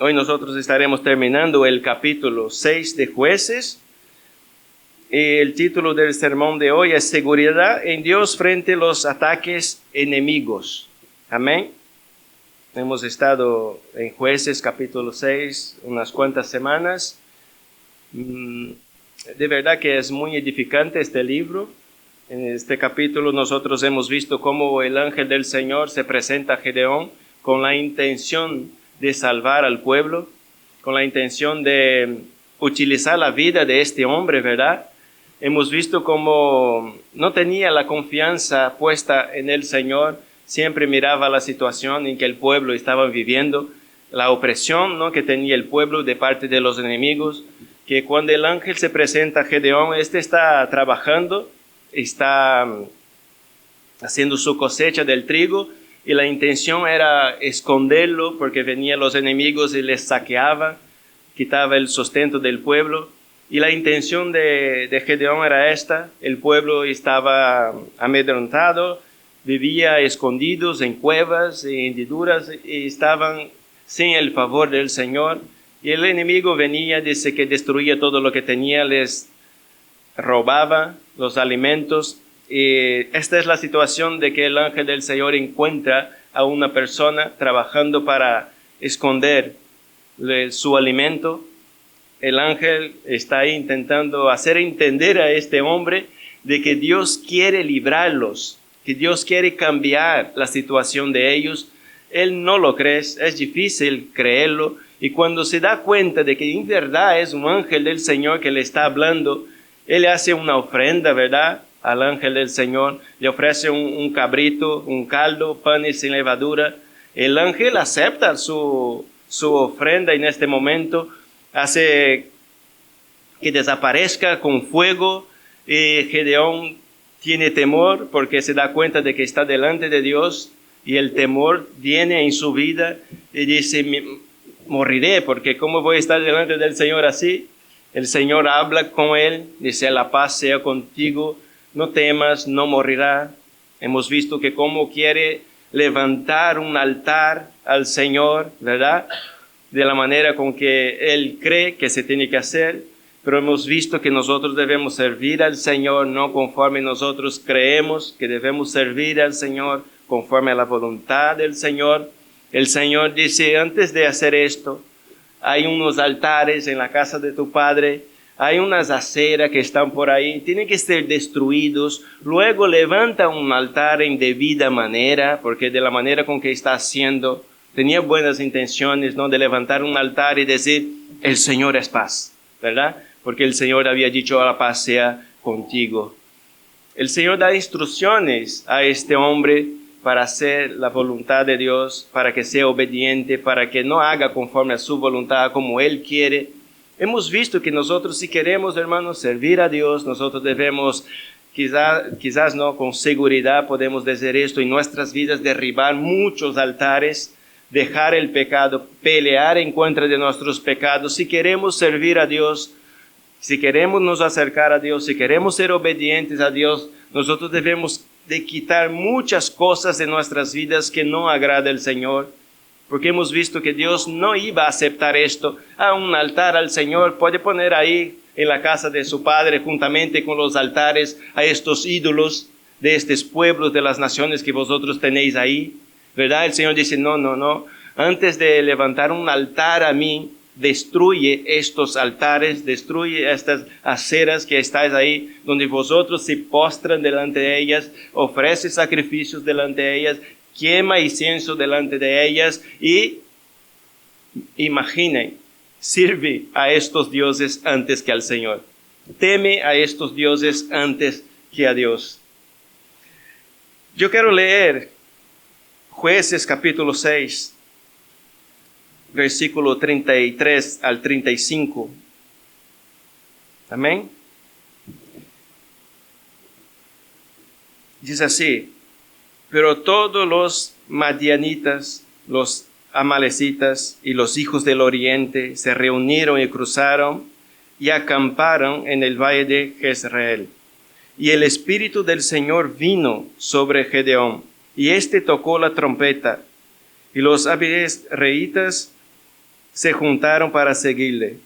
Hoy nosotros estaremos terminando el capítulo 6 de Jueces. El título del sermón de hoy es Seguridad en Dios frente a los ataques enemigos. Amén. Hemos estado en Jueces capítulo 6 unas cuantas semanas. De verdad que es muy edificante este libro. En este capítulo nosotros hemos visto cómo el ángel del Señor se presenta a Gedeón con la intención de salvar al pueblo, con la intención de utilizar la vida de este hombre, ¿verdad? Hemos visto cómo no tenía la confianza puesta en el Señor, siempre miraba la situación en que el pueblo estaba viviendo, la opresión, ¿no?, que tenía el pueblo de parte de los enemigos, que cuando el ángel se presenta a Gedeón, este está trabajando, está haciendo su cosecha del trigo, y la intención era esconderlo porque venían los enemigos y les saqueaba, quitaba el sustento del pueblo. Y la intención de Gedeón era esta: el pueblo estaba amedrentado, vivía escondidos en cuevas y hendiduras y estaban sin el favor del Señor. Y el enemigo venía, dice que destruía todo lo que tenía, les robaba los alimentos. Y esta es la situación de que el ángel del Señor encuentra a una persona trabajando para esconder su alimento. El ángel está ahí intentando hacer entender a este hombre de que Dios quiere librarlos, que Dios quiere cambiar la situación de ellos. Él no lo cree, es difícil creerlo. Y cuando se da cuenta de que en verdad es un ángel del Señor que le está hablando, él hace una ofrenda, ¿verdad?, al ángel del Señor, le ofrece un cabrito, un caldo, panes sin levadura. El ángel acepta su ofrenda en este momento, hace que desaparezca con fuego. Gedeón tiene temor porque se da cuenta de que está delante de Dios y el temor viene en su vida y dice: moriré, porque ¿cómo voy a estar delante del Señor así? El Señor habla con él, dice: la paz sea contigo, no temas, no morirá. Hemos visto que cómo quiere levantar un altar al Señor, ¿verdad?, de la manera con que él cree que se tiene que hacer. Pero hemos visto que nosotros debemos servir al Señor no conforme nosotros creemos, que debemos servir al Señor conforme a la voluntad del Señor. El Señor dice: antes de hacer esto, hay unos altares en la casa de tu padre, hay unas aceras que están por ahí, tienen que ser destruidos. Luego levanta un altar en debida manera, porque de la manera con que está haciendo, tenía buenas intenciones, ¿no?, de levantar un altar y decir: el Señor es paz, ¿verdad? Porque el Señor había dicho: la paz sea contigo. El Señor da instrucciones a este hombre para hacer la voluntad de Dios, para que sea obediente, para que no haga conforme a su voluntad como Él quiere. Hemos visto que nosotros, si queremos, hermanos, servir a Dios, nosotros debemos, quizás no con seguridad podemos decir esto en nuestras vidas, derribar muchos altares, dejar el pecado, pelear en contra de nuestros pecados. Si queremos servir a Dios, si queremos nos acercar a Dios, si queremos ser obedientes a Dios, nosotros debemos de quitar muchas cosas de nuestras vidas que no agrada al Señor. Porque hemos visto que Dios no iba a aceptar esto. Un altar al Señor puede poner ahí en la casa de su Padre, juntamente con los altares a estos ídolos de estos pueblos, de las naciones que vosotros tenéis ahí, ¿verdad? El Señor dice: no. Antes de levantar un altar a mí, destruye estos altares, destruye estas aceras que estáis ahí, donde vosotros se postran delante de ellas, ofrece sacrificios delante de ellas, quema incienso delante de ellas y imaginen, sirve a estos dioses antes que al Señor. Teme a estos dioses antes que a Dios. Yo quiero leer Jueces capítulo 6, versículo 33 al 35. Amén. Dice así: pero todos los madianitas, los amalecitas y los hijos del oriente se reunieron y cruzaron y acamparon en el valle de Jezreel. Y el Espíritu del Señor vino sobre Gedeón, y éste tocó la trompeta, y los abiezreitas se juntaron para seguirle.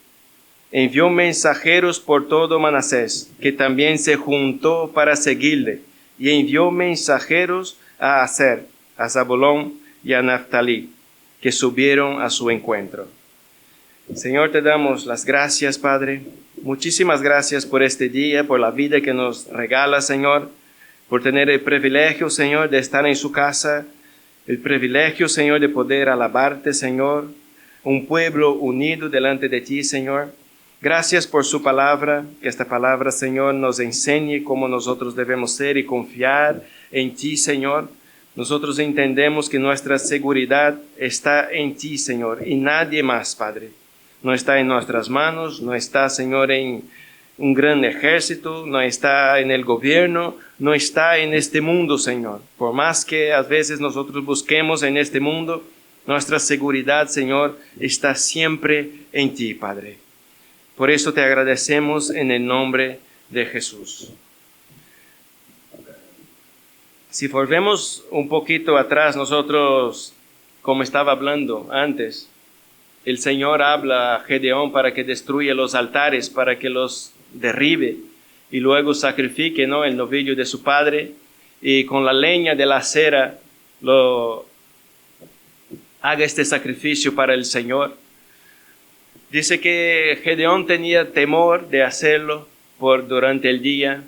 Envió mensajeros por todo Manasés, que también se juntó para seguirle, y envió mensajeros a Aser, a Zabulón y a Naftalí, que subieron a su encuentro. Señor, te damos las gracias, Padre. Muchísimas gracias por este día, por la vida que nos regala, Señor, por tener el privilegio, Señor, de estar en su casa, el privilegio, Señor, de poder alabarte, Señor, un pueblo unido delante de ti, Señor. Gracias por su palabra, que esta palabra, Señor, nos enseñe cómo nosotros debemos ser y confiar en ti, Señor. Nosotros entendemos que nuestra seguridad está en ti, Señor, y nadie más, Padre. No está en nuestras manos, no está, Señor, en un gran ejército, no está en el gobierno, no está en este mundo, Señor. Por más que a veces nosotros busquemos en este mundo, nuestra seguridad, Señor, está siempre en ti, Padre. Por eso te agradecemos en el nombre de Jesús. Si volvemos un poquito atrás, nosotros, como estaba hablando antes, el Señor habla a Gedeón para que destruya los altares, para que los derribe y luego sacrifique, ¿no?, el novillo de su padre, y con la leña de la acera haga este sacrificio para el Señor. Dice que Gedeón tenía temor de hacerlo durante el día,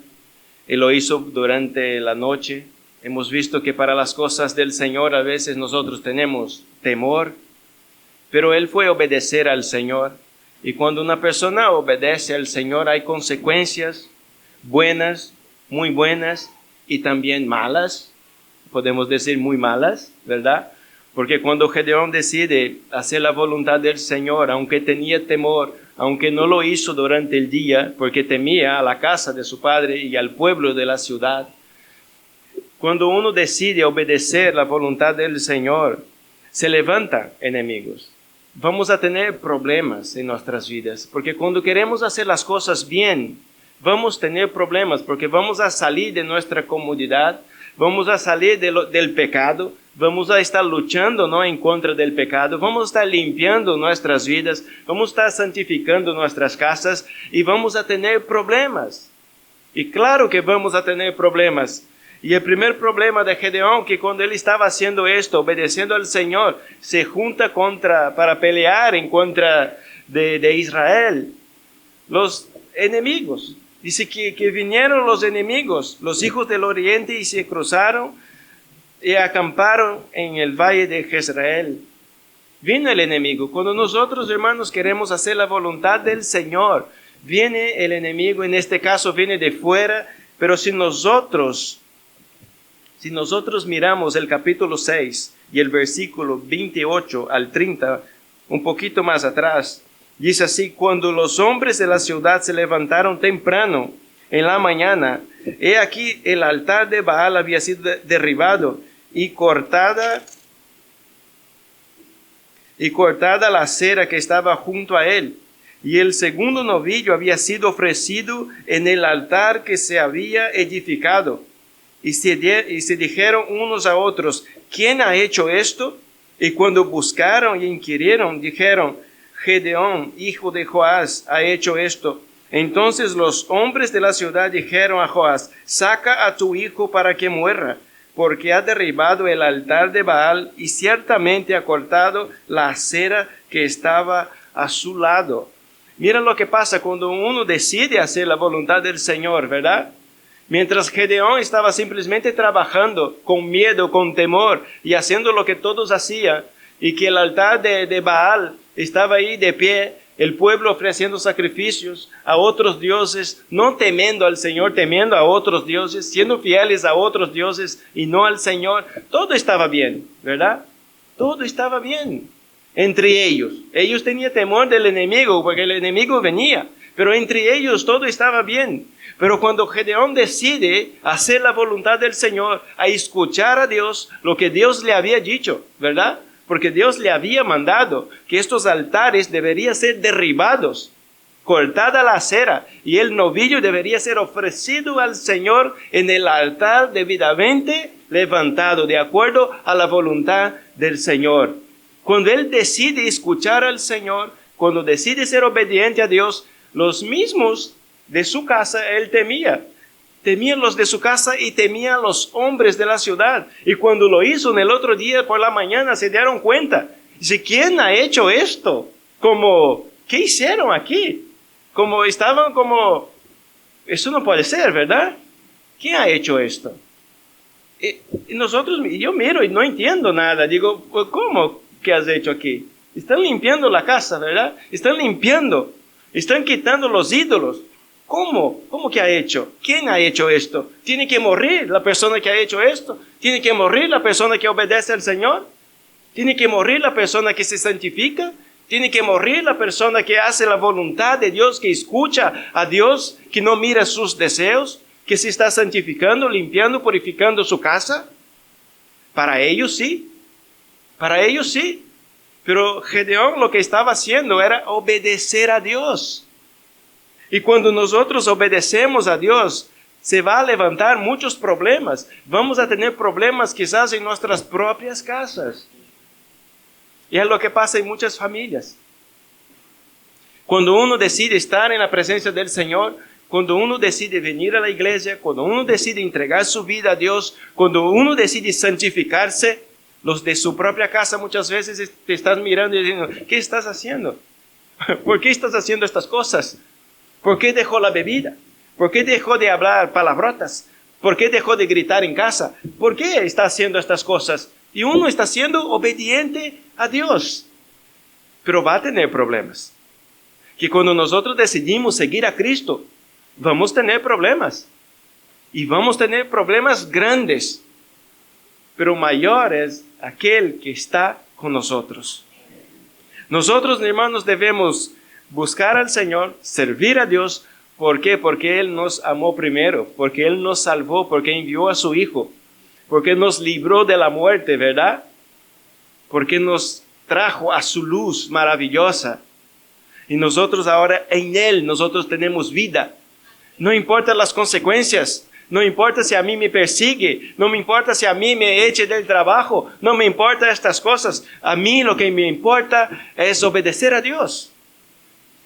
y lo hizo durante la noche. Hemos visto que para las cosas del Señor a veces nosotros tenemos temor, pero él fue a obedecer al Señor. Y cuando una persona obedece al Señor hay consecuencias buenas, muy buenas, y también malas, podemos decir muy malas, ¿verdad? Porque cuando Gedeón decide hacer la voluntad del Señor, aunque tenía temor, aunque no lo hizo durante el día, porque temía a la casa de su padre y al pueblo de la ciudad, cuando uno decide obedecer la voluntad del Señor, se levantan enemigos. Vamos a tener problemas en nuestras vidas, porque cuando queremos hacer las cosas bien, vamos a tener problemas, porque vamos a salir de nuestra comodidad, vamos a salir del pecado, vamos a estar luchando, ¿no?, en contra del pecado, vamos a estar limpiando nuestras vidas, vamos a estar santificando nuestras casas y vamos a tener problemas. Y claro que vamos a tener problemas. Y el primer problema de Gedeón, que cuando él estaba haciendo esto, obedeciendo al Señor, se junta para pelear en contra de Israel, los enemigos. Dice que vinieron los enemigos, los hijos del oriente, y se cruzaron y acamparon en el valle de Jezreel. Vino el enemigo. Cuando nosotros, hermanos, queremos hacer la voluntad del Señor, viene el enemigo, en este caso viene de fuera, pero si nosotros miramos el capítulo 6 y el versículo 28 al 30, un poquito más atrás, dice así: cuando los hombres de la ciudad se levantaron temprano en la mañana, he aquí el altar de Baal había sido derribado y cortada la acera que estaba junto a él, y el segundo novillo había sido ofrecido en el altar que se había edificado. Y se dijeron unos a otros: ¿quién ha hecho esto? Y cuando buscaron y inquirieron, dijeron: Gedeón, hijo de Joás, ha hecho esto. Entonces los hombres de la ciudad dijeron a Joás: saca a tu hijo para que muera, porque ha derribado el altar de Baal y ciertamente ha cortado la acera que estaba a su lado. Mira lo que pasa cuando uno decide hacer la voluntad del Señor, ¿verdad? Mientras Gedeón estaba simplemente trabajando con miedo, con temor y haciendo lo que todos hacían, y que el altar de Baal estaba ahí de pie, el pueblo ofreciendo sacrificios a otros dioses, no temiendo al Señor, temiendo a otros dioses, siendo fieles a otros dioses y no al Señor. Todo estaba bien, ¿verdad? Todo estaba bien entre ellos. Ellos tenían temor del enemigo porque el enemigo venía, pero entre ellos todo estaba bien. Pero cuando Gedeón decide hacer la voluntad del Señor, a escuchar a Dios, lo que Dios le había dicho, ¿verdad? Porque Dios le había mandado que estos altares deberían ser derribados, cortada la acera, y el novillo debería ser ofrecido al Señor en el altar debidamente levantado, de acuerdo a la voluntad del Señor. Cuando él decide escuchar al Señor, cuando decide ser obediente a Dios, los mismos de su casa él temía. Temía los de su casa y temía a los hombres de la ciudad. Y cuando lo hizo en el otro día por la mañana se dieron cuenta. Dice, ¿quién ha hecho esto? ¿Qué hicieron aquí? Eso no puede ser, ¿verdad? ¿Quién ha hecho esto? Yo miro y no entiendo nada. Digo, pues, ¿cómo que has hecho aquí? Están limpiando la casa, ¿verdad? Están limpiando. Están quitando los ídolos. ¿Cómo? ¿Cómo que ha hecho? ¿Quién ha hecho esto? ¿Tiene que morir la persona que ha hecho esto? ¿Tiene que morir la persona que obedece al Señor? ¿Tiene que morir la persona que se santifica? ¿Tiene que morir la persona que hace la voluntad de Dios, que escucha a Dios, que no mira sus deseos, que se está santificando, limpiando, purificando su casa? Para ellos sí. Para ellos sí. Pero Gedeón lo que estaba haciendo era obedecer a Dios. Y cuando nosotros obedecemos a Dios, se va a levantar muchos problemas. Vamos a tener problemas quizás en nuestras propias casas. Y es lo que pasa en muchas familias. Cuando uno decide estar en la presencia del Señor, cuando uno decide venir a la iglesia, cuando uno decide entregar su vida a Dios, cuando uno decide santificarse, los de su propia casa muchas veces te están mirando y diciendo, ¿qué estás haciendo? ¿Por qué estás haciendo estas cosas? ¿Por qué dejó la bebida? ¿Por qué dejó de hablar palabrotas? ¿Por qué dejó de gritar en casa? ¿Por qué está haciendo estas cosas? Y uno está siendo obediente a Dios. Pero va a tener problemas. Que cuando nosotros decidimos seguir a Cristo, vamos a tener problemas. Y vamos a tener problemas grandes. Pero mayor es aquel que está con nosotros. Nosotros, hermanos, debemos buscar al Señor, servir a Dios. ¿Por qué? Porque Él nos amó primero, porque Él nos salvó, porque envió a su Hijo, porque nos libró de la muerte, ¿verdad? Porque nos trajo a su luz maravillosa. Y nosotros ahora en Él, nosotros tenemos vida. No importa las consecuencias. No importa si a mí me persigue, no me importa si a mí me eche del trabajo, no me importa estas cosas. A mí lo que me importa es obedecer a Dios.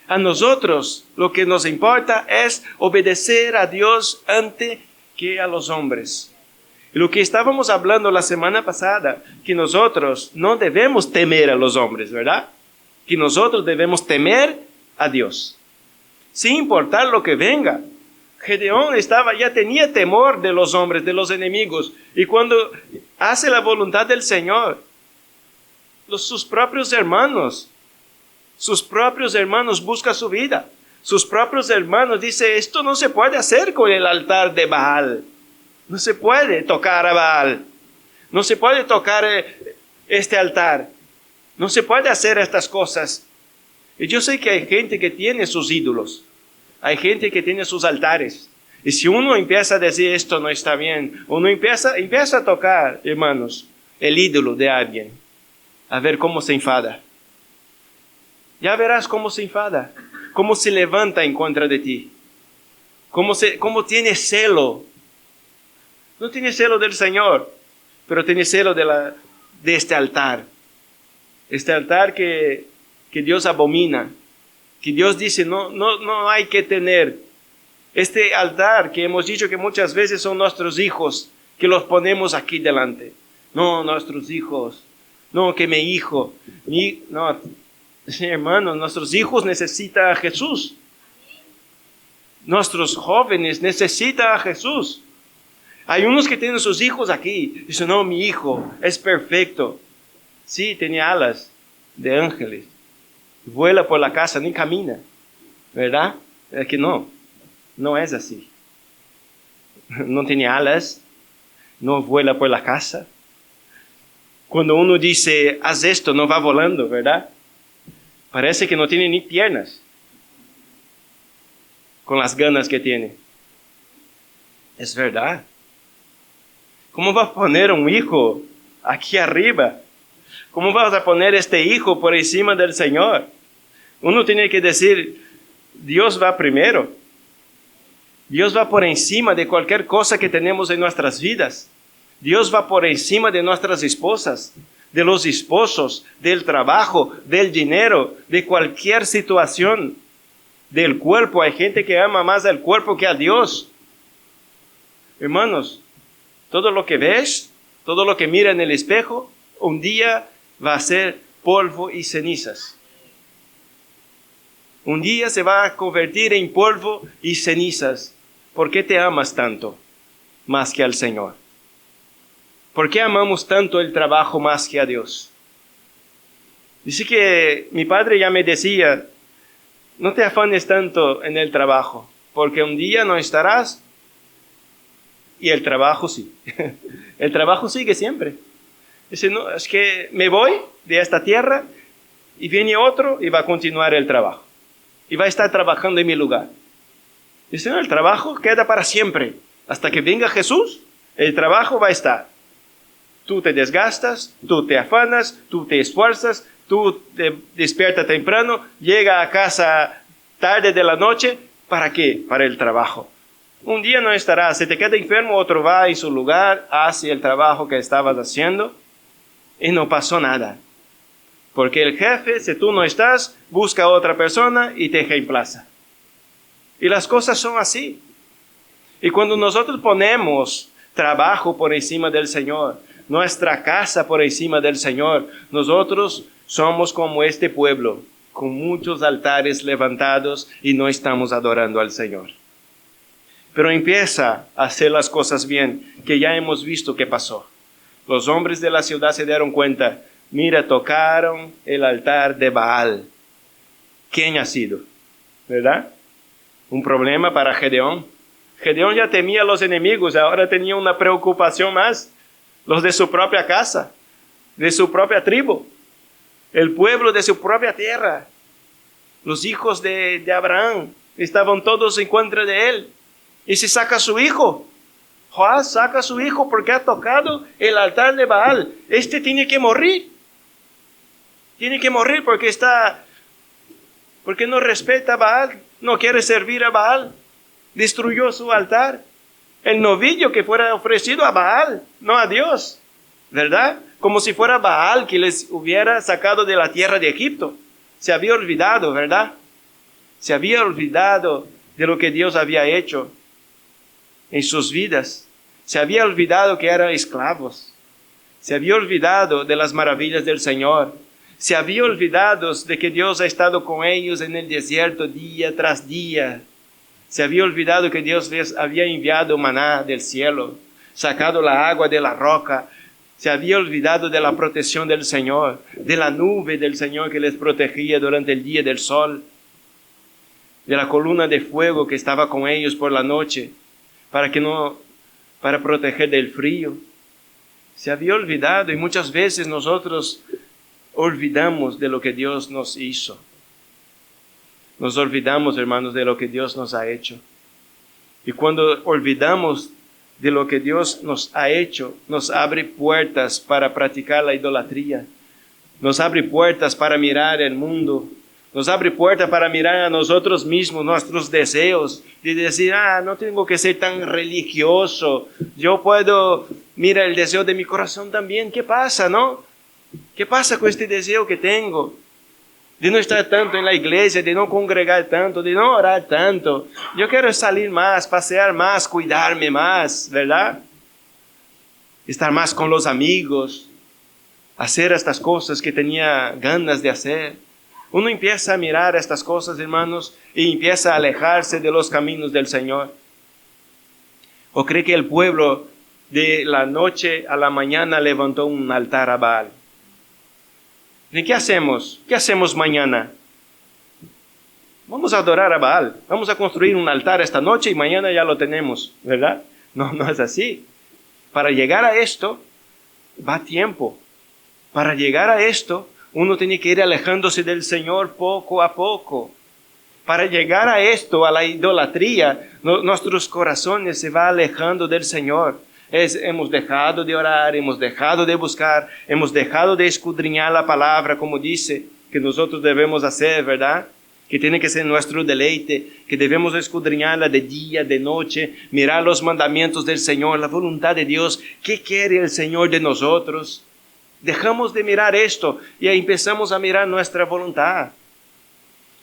A nosotros lo que nos importa es obedecer a Dios antes que a los hombres. Y lo que estábamos hablando la semana pasada, que nosotros no debemos temer a los hombres, ¿verdad? Que nosotros debemos temer a Dios, sin importar lo que venga. Gedeón ya tenía temor de los hombres, de los enemigos. Y cuando hace la voluntad del Señor, sus propios hermanos buscan su vida. Sus propios hermanos dicen, esto no se puede hacer con el altar de Baal. No se puede tocar a Baal. No se puede tocar este altar. No se puede hacer estas cosas. Y yo sé que hay gente que tiene sus ídolos. Hay gente que tiene sus altares. Y si uno empieza a decir esto no está bien, uno empieza a tocar, hermanos, el ídolo de alguien, a ver cómo se enfada. Ya verás cómo se enfada, cómo se levanta en contra de ti, cómo tiene celo. No tiene celo del Señor, pero tiene celo de este altar. Este altar que Dios abomina. Que Dios dice, no hay que tener este altar que hemos dicho que muchas veces son nuestros hijos, que los ponemos aquí delante. No, nuestros hijos. No, que mi hijo. No, hermanos, nuestros hijos necesitan a Jesús. Nuestros jóvenes necesitan a Jesús. Hay unos que tienen sus hijos aquí. Dicen, no, mi hijo es perfecto. Sí, tenía alas de ángeles. Vuela por la casa, ni camina, ¿verdad? Es que no es así. No tiene alas, no vuela por la casa. Cuando uno dice, haz esto, no va volando, ¿verdad? Parece que no tiene ni piernas, con las ganas que tiene. Es verdad. ¿Cómo va a poner un hijo aquí arriba? ¿Cómo vas a poner este hijo por encima del Señor? Uno tiene que decir, Dios va primero. Dios va por encima de cualquier cosa que tenemos en nuestras vidas. Dios va por encima de nuestras esposas. de los esposos, del trabajo, del dinero, de cualquier situación, del cuerpo. Hay gente que ama más al cuerpo que a Dios. Hermanos, todo lo que ves, todo lo que mira en el espejo, un día va a ser polvo y cenizas. Un día se va a convertir en polvo y cenizas. ¿Por qué te amas tanto más que al Señor? ¿Por qué amamos tanto el trabajo más que a Dios? Dice que mi padre ya me decía, no te afanes tanto en el trabajo, porque un día no estarás y el trabajo sí. El trabajo sigue siempre. Dice, no, es que me voy de esta tierra y viene otro y va a continuar el trabajo. Y va a estar trabajando en mi lugar. Dice, no, el trabajo queda para siempre. Hasta que venga Jesús, el trabajo va a estar. Tú te desgastas, tú te afanas, tú te esfuerzas, tú te despiertas temprano, llega a casa tarde de la noche. ¿Para qué? Para el trabajo. Un día no estarás, si te queda enfermo, otro va en su lugar, hace el trabajo que estabas haciendo y no pasó nada. Porque el jefe, si tú no estás, busca a otra persona y te reemplaza. Y las cosas son así. Y cuando nosotros ponemos trabajo por encima del Señor, nuestra casa por encima del Señor, nosotros somos como este pueblo, con muchos altares levantados y no estamos adorando al Señor. Pero empieza a hacer las cosas bien, que ya hemos visto que pasó. Los hombres de la ciudad se dieron cuenta, mira, tocaron el altar de Baal. ¿Quién ha sido? ¿Verdad? Un problema para Gedeón. Gedeón ya temía a los enemigos, ahora tenía una preocupación más. Los de su propia casa, de su propia tribu, el pueblo de su propia tierra. Los hijos de Abraham estaban todos en contra de él. Y se saca a su hijo. Joás saca a su hijo porque ha tocado el altar de Baal. Este tiene que morir. Tiene que morir porque no respeta a Baal, no quiere servir a Baal. Destruyó su altar. El novillo que fuera ofrecido a Baal, no a Dios, ¿verdad? Como si fuera Baal que les hubiera sacado de la tierra de Egipto. Se había olvidado, ¿verdad? Se había olvidado de lo que Dios había hecho en sus vidas. Se había olvidado que eran esclavos. Se había olvidado de las maravillas del Señor. Se había olvidado de que Dios ha estado con ellos en el desierto día tras día. Se había olvidado que Dios les había enviado maná del cielo, sacado la agua de la roca. Se había olvidado de la protección del Señor, de la nube del Señor que les protegía durante el día del sol, de la columna de fuego que estaba con ellos por la noche, para proteger del frío. Se había olvidado y muchas veces nosotros olvidamos de lo que Dios nos hizo. Nos olvidamos, hermanos, de lo que Dios nos ha hecho. Y cuando olvidamos de lo que Dios nos ha hecho, nos abre puertas para practicar la idolatría. Nos abre puertas para mirar el mundo. Nos abre puertas para mirar a nosotros mismos, nuestros deseos. De decir, no tengo que ser tan religioso. Yo puedo, mira el deseo de mi corazón también. ¿Qué pasa, no? ¿Qué pasa con este deseo que tengo? De no estar tanto en la iglesia, de no congregar tanto, de no orar tanto. Yo quiero salir más, pasear más, cuidarme más, ¿verdad? Estar más con los amigos, hacer estas cosas que tenía ganas de hacer. Uno empieza a mirar estas cosas, hermanos, y empieza a alejarse de los caminos del Señor. ¿O cree que el pueblo de la noche a la mañana levantó un altar a Baal? ¿Y qué hacemos? ¿Qué hacemos mañana? Vamos a adorar a Baal. Vamos a construir un altar esta noche y mañana ya lo tenemos, ¿verdad? No, no es así. Para llegar a esto, va tiempo. Para llegar a esto, uno tiene que ir alejándose del Señor poco a poco. Para llegar a esto, a la idolatría, nuestros corazones se van alejando del Señor. Hemos dejado de orar, hemos dejado de buscar, hemos dejado de escudriñar la palabra, como dice que nosotros debemos hacer, ¿verdad? Que tiene que ser nuestro deleite, que debemos escudriñarla de día, de noche, mirar los mandamientos del Señor, la voluntad de Dios. ¿Qué quiere el Señor de nosotros? Dejamos de mirar esto y empezamos a mirar nuestra voluntad.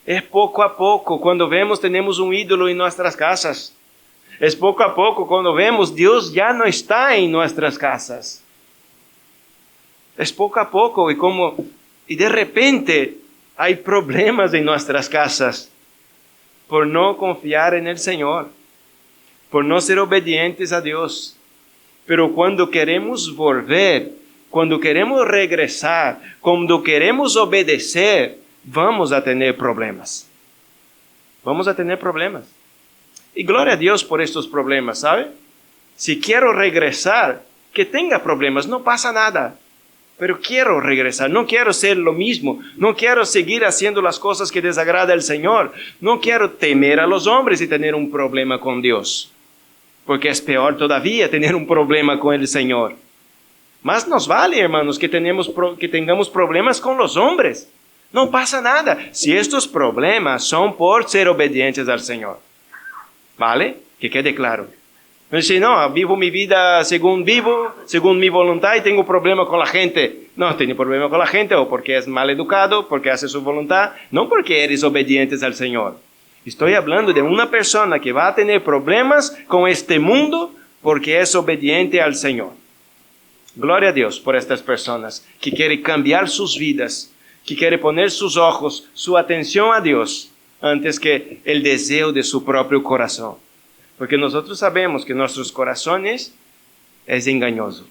Es poco a poco cuando vemos tenemos un ídolo en nuestras casas. Es poco a poco cuando vemos Dios ya no está en nuestras casas. Es poco a poco y de repente hay problemas en nuestras casas por no confiar en el Señor, por no ser obedientes a Dios. Pero cuando queremos volver, cuando queremos regresar, cuando queremos obedecer, vamos a tener problemas. Vamos a tener problemas. Y gloria a Dios por estos problemas, ¿sabe? Si quiero regresar, que tenga problemas, no pasa nada. Pero quiero regresar, no quiero ser lo mismo, no quiero seguir haciendo las cosas que desagrada al Señor, no quiero temer a los hombres y tener un problema con Dios, porque es peor todavía tener un problema con el Señor. Más nos vale, hermanos, que tengamos problemas con los hombres. No pasa nada si estos problemas son por ser obedientes al Señor. ¿Vale? Que quede claro. Si no, vivo mi vida según mi voluntad y tengo problema con la gente. No, tengo problema con la gente o porque es mal educado, porque hace su voluntad, no porque eres obedientes al Señor. Estoy hablando de una persona que va a tener problemas con este mundo porque es obediente al Señor. Gloria a Dios por estas personas que quieren cambiar sus vidas, que quieren poner sus ojos, su atención a Dios antes que el deseo de su propio corazón. Porque nosotros sabemos que nuestros corazones es engañoso,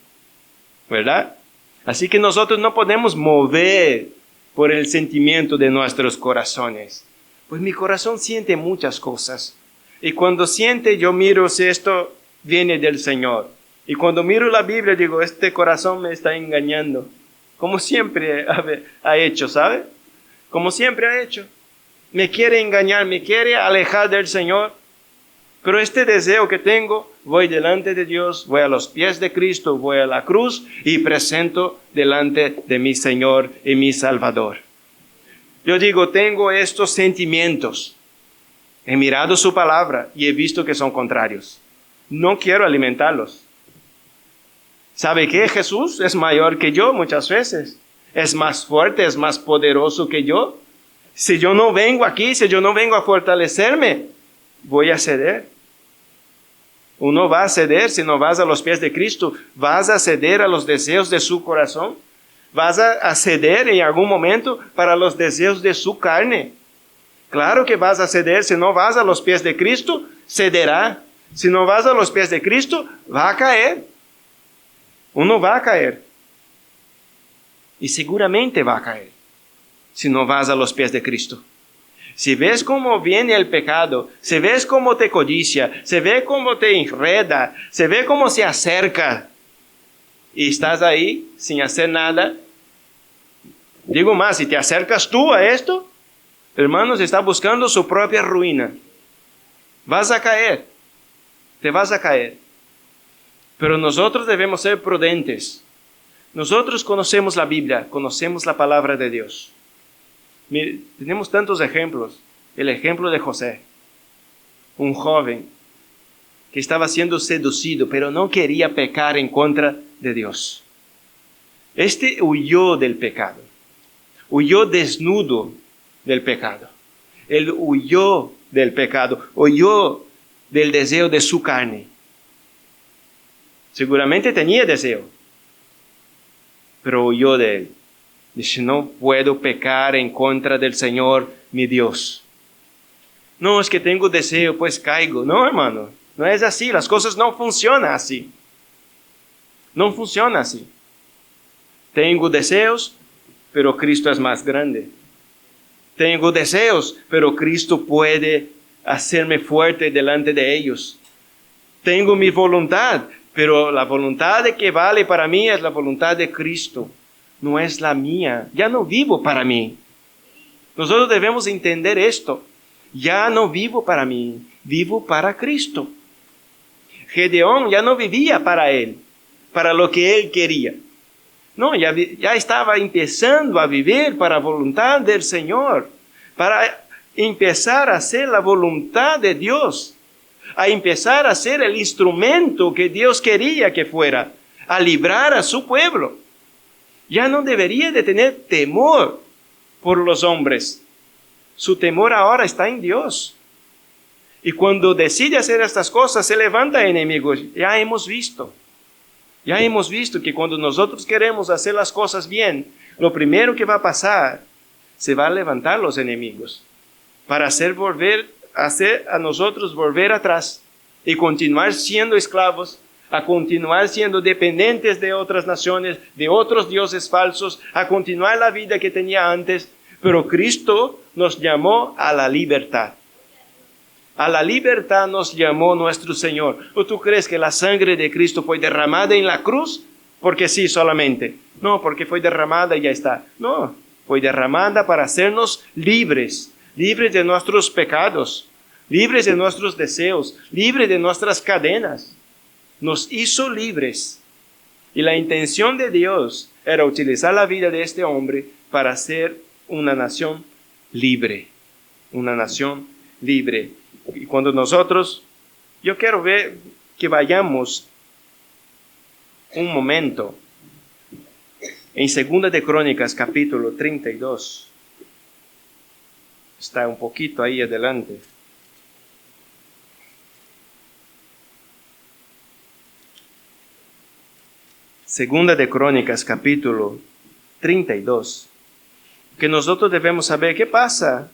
¿verdad? Así que nosotros no podemos mover por el sentimiento de nuestros corazones. Pues mi corazón siente muchas cosas. Y cuando siente, yo miro si esto viene del Señor. Y cuando miro la Biblia, digo, este corazón me está engañando. Como siempre ha hecho, ¿sabe? Como siempre ha hecho. Me quiere engañar, me quiere alejar del Señor. Pero este deseo que tengo, voy delante de Dios, voy a los pies de Cristo, voy a la cruz y presento delante de mi Señor y mi Salvador. Yo digo, tengo estos sentimientos. He mirado su palabra y he visto que son contrarios. No quiero alimentarlos. ¿Sabe qué? Jesús es mayor que yo muchas veces. Es más fuerte, es más poderoso que yo. Si yo no vengo aquí, si yo no vengo a fortalecerme, voy a ceder. Uno va a ceder si no vas a los pies de Cristo. Vas a ceder a los deseos de su corazón. Vas a ceder en algún momento para los deseos de su carne. Claro que vas a ceder. Si no vas a los pies de Cristo, cederá. Si no vas a los pies de Cristo, va a caer. Uno va a caer. Y seguramente va a caer si no vas a los pies de Cristo. Si ves cómo viene el pecado, si ves cómo te codicia, si ves cómo te enreda, si ves cómo se acerca y estás ahí sin hacer nada, digo más, si te acercas tú a esto, hermanos, está buscando su propia ruina. Vas a caer, te vas a caer. Pero nosotros debemos ser prudentes. Nosotros conocemos la Biblia, conocemos la palabra de Dios. Mire, tenemos tantos ejemplos. El ejemplo de José, un joven que estaba siendo seducido, pero no quería pecar en contra de Dios. Este huyó del pecado, huyó desnudo del pecado. Él huyó del pecado, huyó del deseo de su carne. Seguramente tenía deseo, pero huyó de él. Dice, no puedo pecar en contra del Señor, mi Dios. No, es que tengo deseo, pues caigo. No, hermano, no es así. Las cosas no funcionan así. No funciona así. Tengo deseos, pero Cristo es más grande. Tengo deseos, pero Cristo puede hacerme fuerte delante de ellos. Tengo mi voluntad, pero la voluntad que vale para mí es la voluntad de Cristo. No es la mía. Ya no vivo para mí. Nosotros debemos entender esto. Ya no vivo para mí, vivo para Cristo. Gedeón ya no vivía para él, para lo que él quería. No, ya estaba empezando a vivir para la voluntad del Señor, para empezar a hacer la voluntad de Dios, a empezar a ser el instrumento que Dios quería que fuera, a librar a su pueblo. Ya no debería de tener temor por los hombres. Su temor ahora está en Dios. Y cuando decide hacer estas cosas, se levanta enemigos. Ya hemos visto que cuando nosotros queremos hacer las cosas bien, lo primero que va a pasar, se van a levantar los enemigos para hacer a nosotros volver atrás y continuar siendo esclavos, a continuar siendo dependientes de otras naciones, de otros dioses falsos, a continuar la vida que tenía antes. Pero Cristo nos llamó a la libertad. A la libertad nos llamó nuestro Señor. ¿O tú crees que la sangre de Cristo fue derramada en la cruz? Porque sí solamente. No, porque fue derramada y ya está. No, fue derramada para hacernos libres. Libres de nuestros pecados. Libres de nuestros deseos. Libres de nuestras cadenas. Nos hizo libres. Y la intención de Dios era utilizar la vida de este hombre para ser una nación libre. Una nación libre. Y cuando nosotros, yo quiero ver que vayamos un momento en 2 de Crónicas, capítulo 32. Está un poquito ahí adelante. Segunda de Crónicas, capítulo 32. Que nosotros debemos saber qué pasa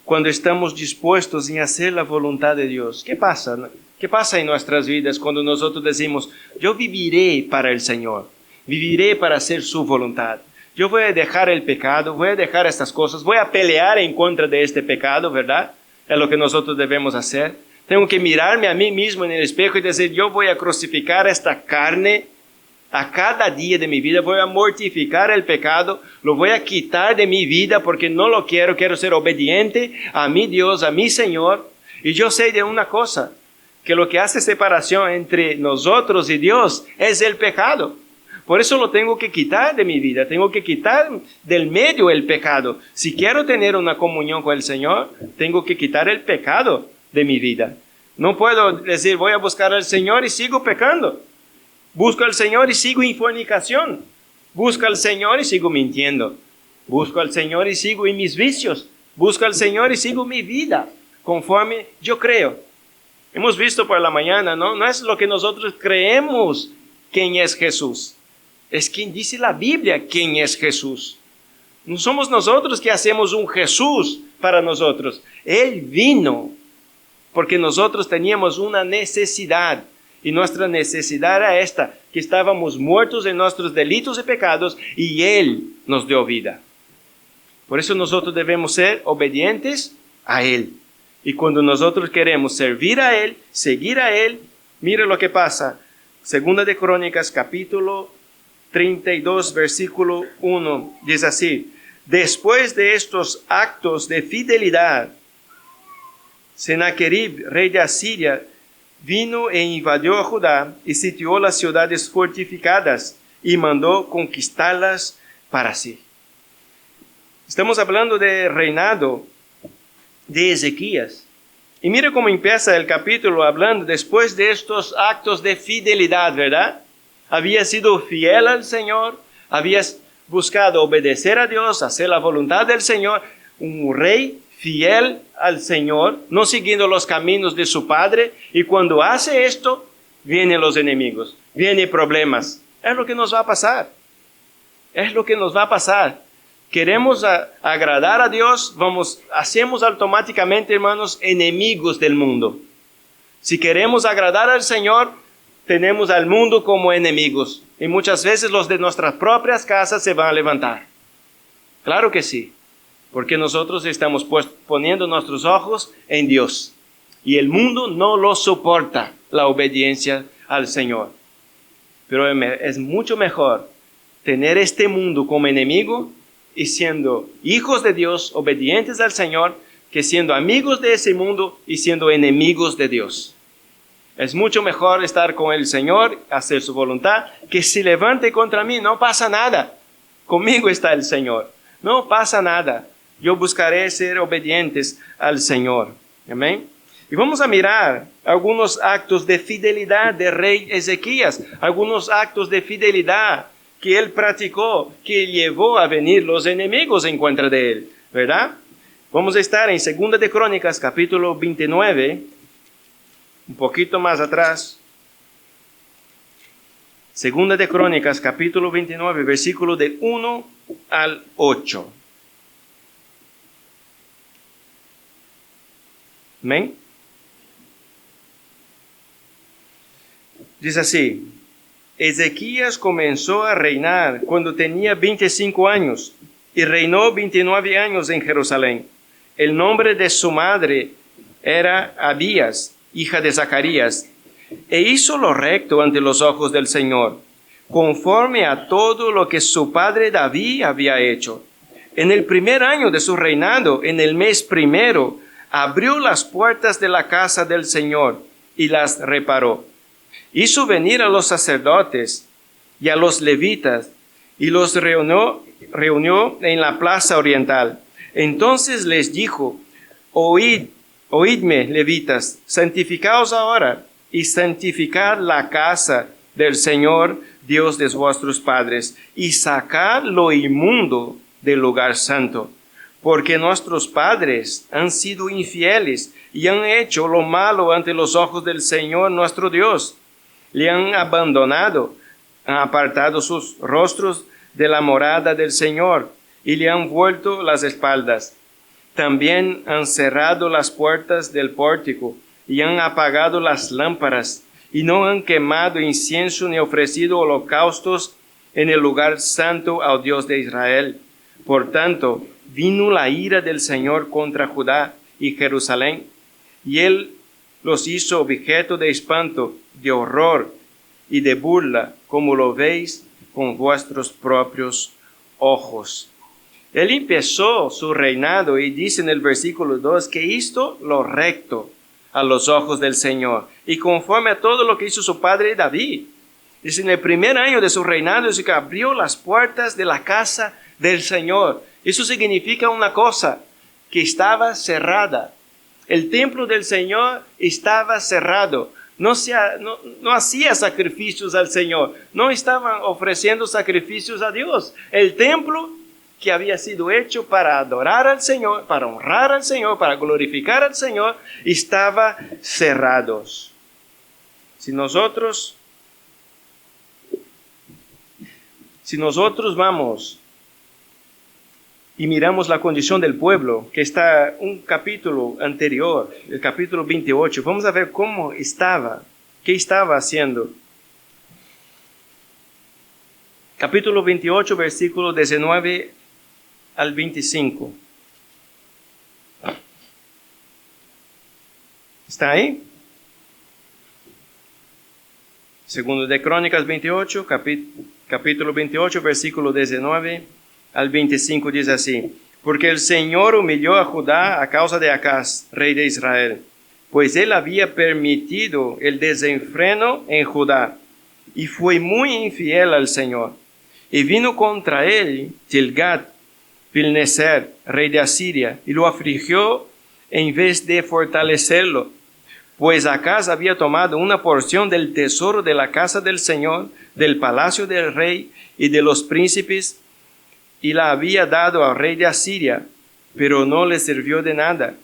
cuando estamos dispuestos en hacer la voluntad de Dios. ¿Qué pasa? ¿Qué pasa en nuestras vidas cuando nosotros decimos, yo viviré para el Señor, viviré para hacer su voluntad? Yo voy a dejar el pecado, voy a dejar estas cosas, voy a pelear en contra de este pecado, ¿verdad? Es lo que nosotros debemos hacer. Tengo que mirarme a mí mismo en el espejo y decir, yo voy a crucificar esta carne a cada día de mi vida, voy a mortificar el pecado, lo voy a quitar de mi vida porque no lo quiero, quiero ser obediente a mi Dios, a mi Señor. Y yo sé de una cosa, que lo que hace separación entre nosotros y Dios es el pecado. Por eso lo tengo que quitar de mi vida, tengo que quitar del medio el pecado. Si quiero tener una comunión con el Señor, tengo que quitar el pecado de mi vida. No puedo decir, voy a buscar al Señor y sigo pecando. Busco al Señor y sigo en fornicación. Busco al Señor y sigo mintiendo. Busco al Señor y sigo en mis vicios. Busco al Señor y sigo mi vida conforme yo creo. Hemos visto por la mañana, ¿no? No es lo que nosotros creemos quién es Jesús. Es quien dice la Biblia quién es Jesús. No somos nosotros que hacemos un Jesús para nosotros. Él vino porque nosotros teníamos una necesidad. Y nuestra necesidad era esta, que estábamos muertos en nuestros delitos y pecados y Él nos dio vida. Por eso nosotros debemos ser obedientes a Él. Y cuando nosotros queremos servir a Él, seguir a Él, mire lo que pasa. 2 de Crónicas, capítulo 32, versículo 1, dice así: después de estos actos de fidelidad, Sennacherib, rey de Asiria, vino e invadió a Judá y sitió las ciudades fortificadas y mandó conquistarlas para sí. Estamos hablando del reinado de Ezequías. Y mire cómo empieza el capítulo hablando después de estos actos de fidelidad, ¿verdad? Había sido fiel al Señor, había buscado obedecer a Dios, hacer la voluntad del Señor, un rey fiel al Señor, no siguiendo los caminos de su padre, y cuando hace esto, vienen los enemigos, vienen problemas. Es lo que nos va a pasar. Es lo que nos va a pasar. Queremos agradar a Dios, hacemos automáticamente, hermanos, enemigos del mundo. Si queremos agradar al Señor, tenemos al mundo como enemigos. Y muchas veces los de nuestras propias casas se van a levantar. Claro que sí. Porque nosotros estamos poniendo nuestros ojos en Dios. Y el mundo no lo soporta, la obediencia al Señor. Pero es mucho mejor tener este mundo como enemigo y siendo hijos de Dios, obedientes al Señor, que siendo amigos de ese mundo y siendo enemigos de Dios. Es mucho mejor estar con el Señor, hacer su voluntad, que si levante contra mí, no pasa nada. Conmigo está el Señor. No pasa nada. Yo buscaré ser obedientes al Señor. Amén. Y vamos a mirar algunos actos de fidelidad del rey Ezequías. Algunos actos de fidelidad que él practicó, que llevó a venir los enemigos en contra de él, ¿verdad? Vamos a estar en 2 de Crónicas, capítulo 29, un poquito más atrás. 2 de Crónicas, capítulo 29, versículo de 1 al 8. Amén. Dice así: Ezequías comenzó a reinar cuando tenía 25 años y reinó 29 años en Jerusalén. El nombre de su madre era Abías, hija de Zacarías, e hizo lo recto ante los ojos del Señor, conforme a todo lo que su padre David había hecho. En el primer año de su reinado, en el mes primero, abrió las puertas de la casa del Señor y las reparó. Hizo venir a los sacerdotes y a los levitas y los reunió en la plaza oriental. Entonces les dijo: Oídme, levitas, santificaos ahora y santificad la casa del Señor, Dios de vuestros padres, y sacad lo inmundo del lugar santo, porque nuestros padres han sido infieles y han hecho lo malo ante los ojos del Señor nuestro Dios. Le han abandonado, han apartado sus rostros de la morada del Señor y le han vuelto las espaldas. También han cerrado las puertas del pórtico y han apagado las lámparas y no han quemado incienso ni ofrecido holocaustos en el lugar santo al Dios de Israel. Por tanto, vino la ira del Señor contra Judá y Jerusalén, y él los hizo objeto de espanto, de horror y de burla, como lo veis con vuestros propios ojos. Él empezó su reinado y dice en el versículo 2 que hizo lo recto a los ojos del Señor y conforme a todo lo que hizo su padre David. Dice, en el primer año de su reinado, dice que abrió las puertas de la casa del Señor. Eso significa una cosa, que estaba cerrada. El templo del Señor estaba cerrado. No hacía sacrificios al Señor. No estaban ofreciendo sacrificios a Dios. El templo que había sido hecho para adorar al Señor, para honrar al Señor, para glorificar al Señor, estaba cerrado. Si nosotros vamos y miramos la condición del pueblo, que está un capítulo anterior, el capítulo 28, vamos a ver cómo estaba, qué estaba haciendo. Capítulo 28, versículo 19 al 25. ¿Está ahí? Segundo de Crónicas 28, capítulo 28, versículo 19 al 25 dice así: Porque el Señor humilló a Judá a causa de Acaz, rey de Israel, pues él había permitido el desenfreno en Judá y fue muy infiel al Señor. Y vino contra él Tilgat-Pilneser, rey de Asiria, y lo afligió en vez de fortalecerlo, pues Acaz había tomado una porción del tesoro de la casa del Señor, del palacio del rey y de los príncipes, y la había dado al rey de Asiria, pero no le sirvió de nada.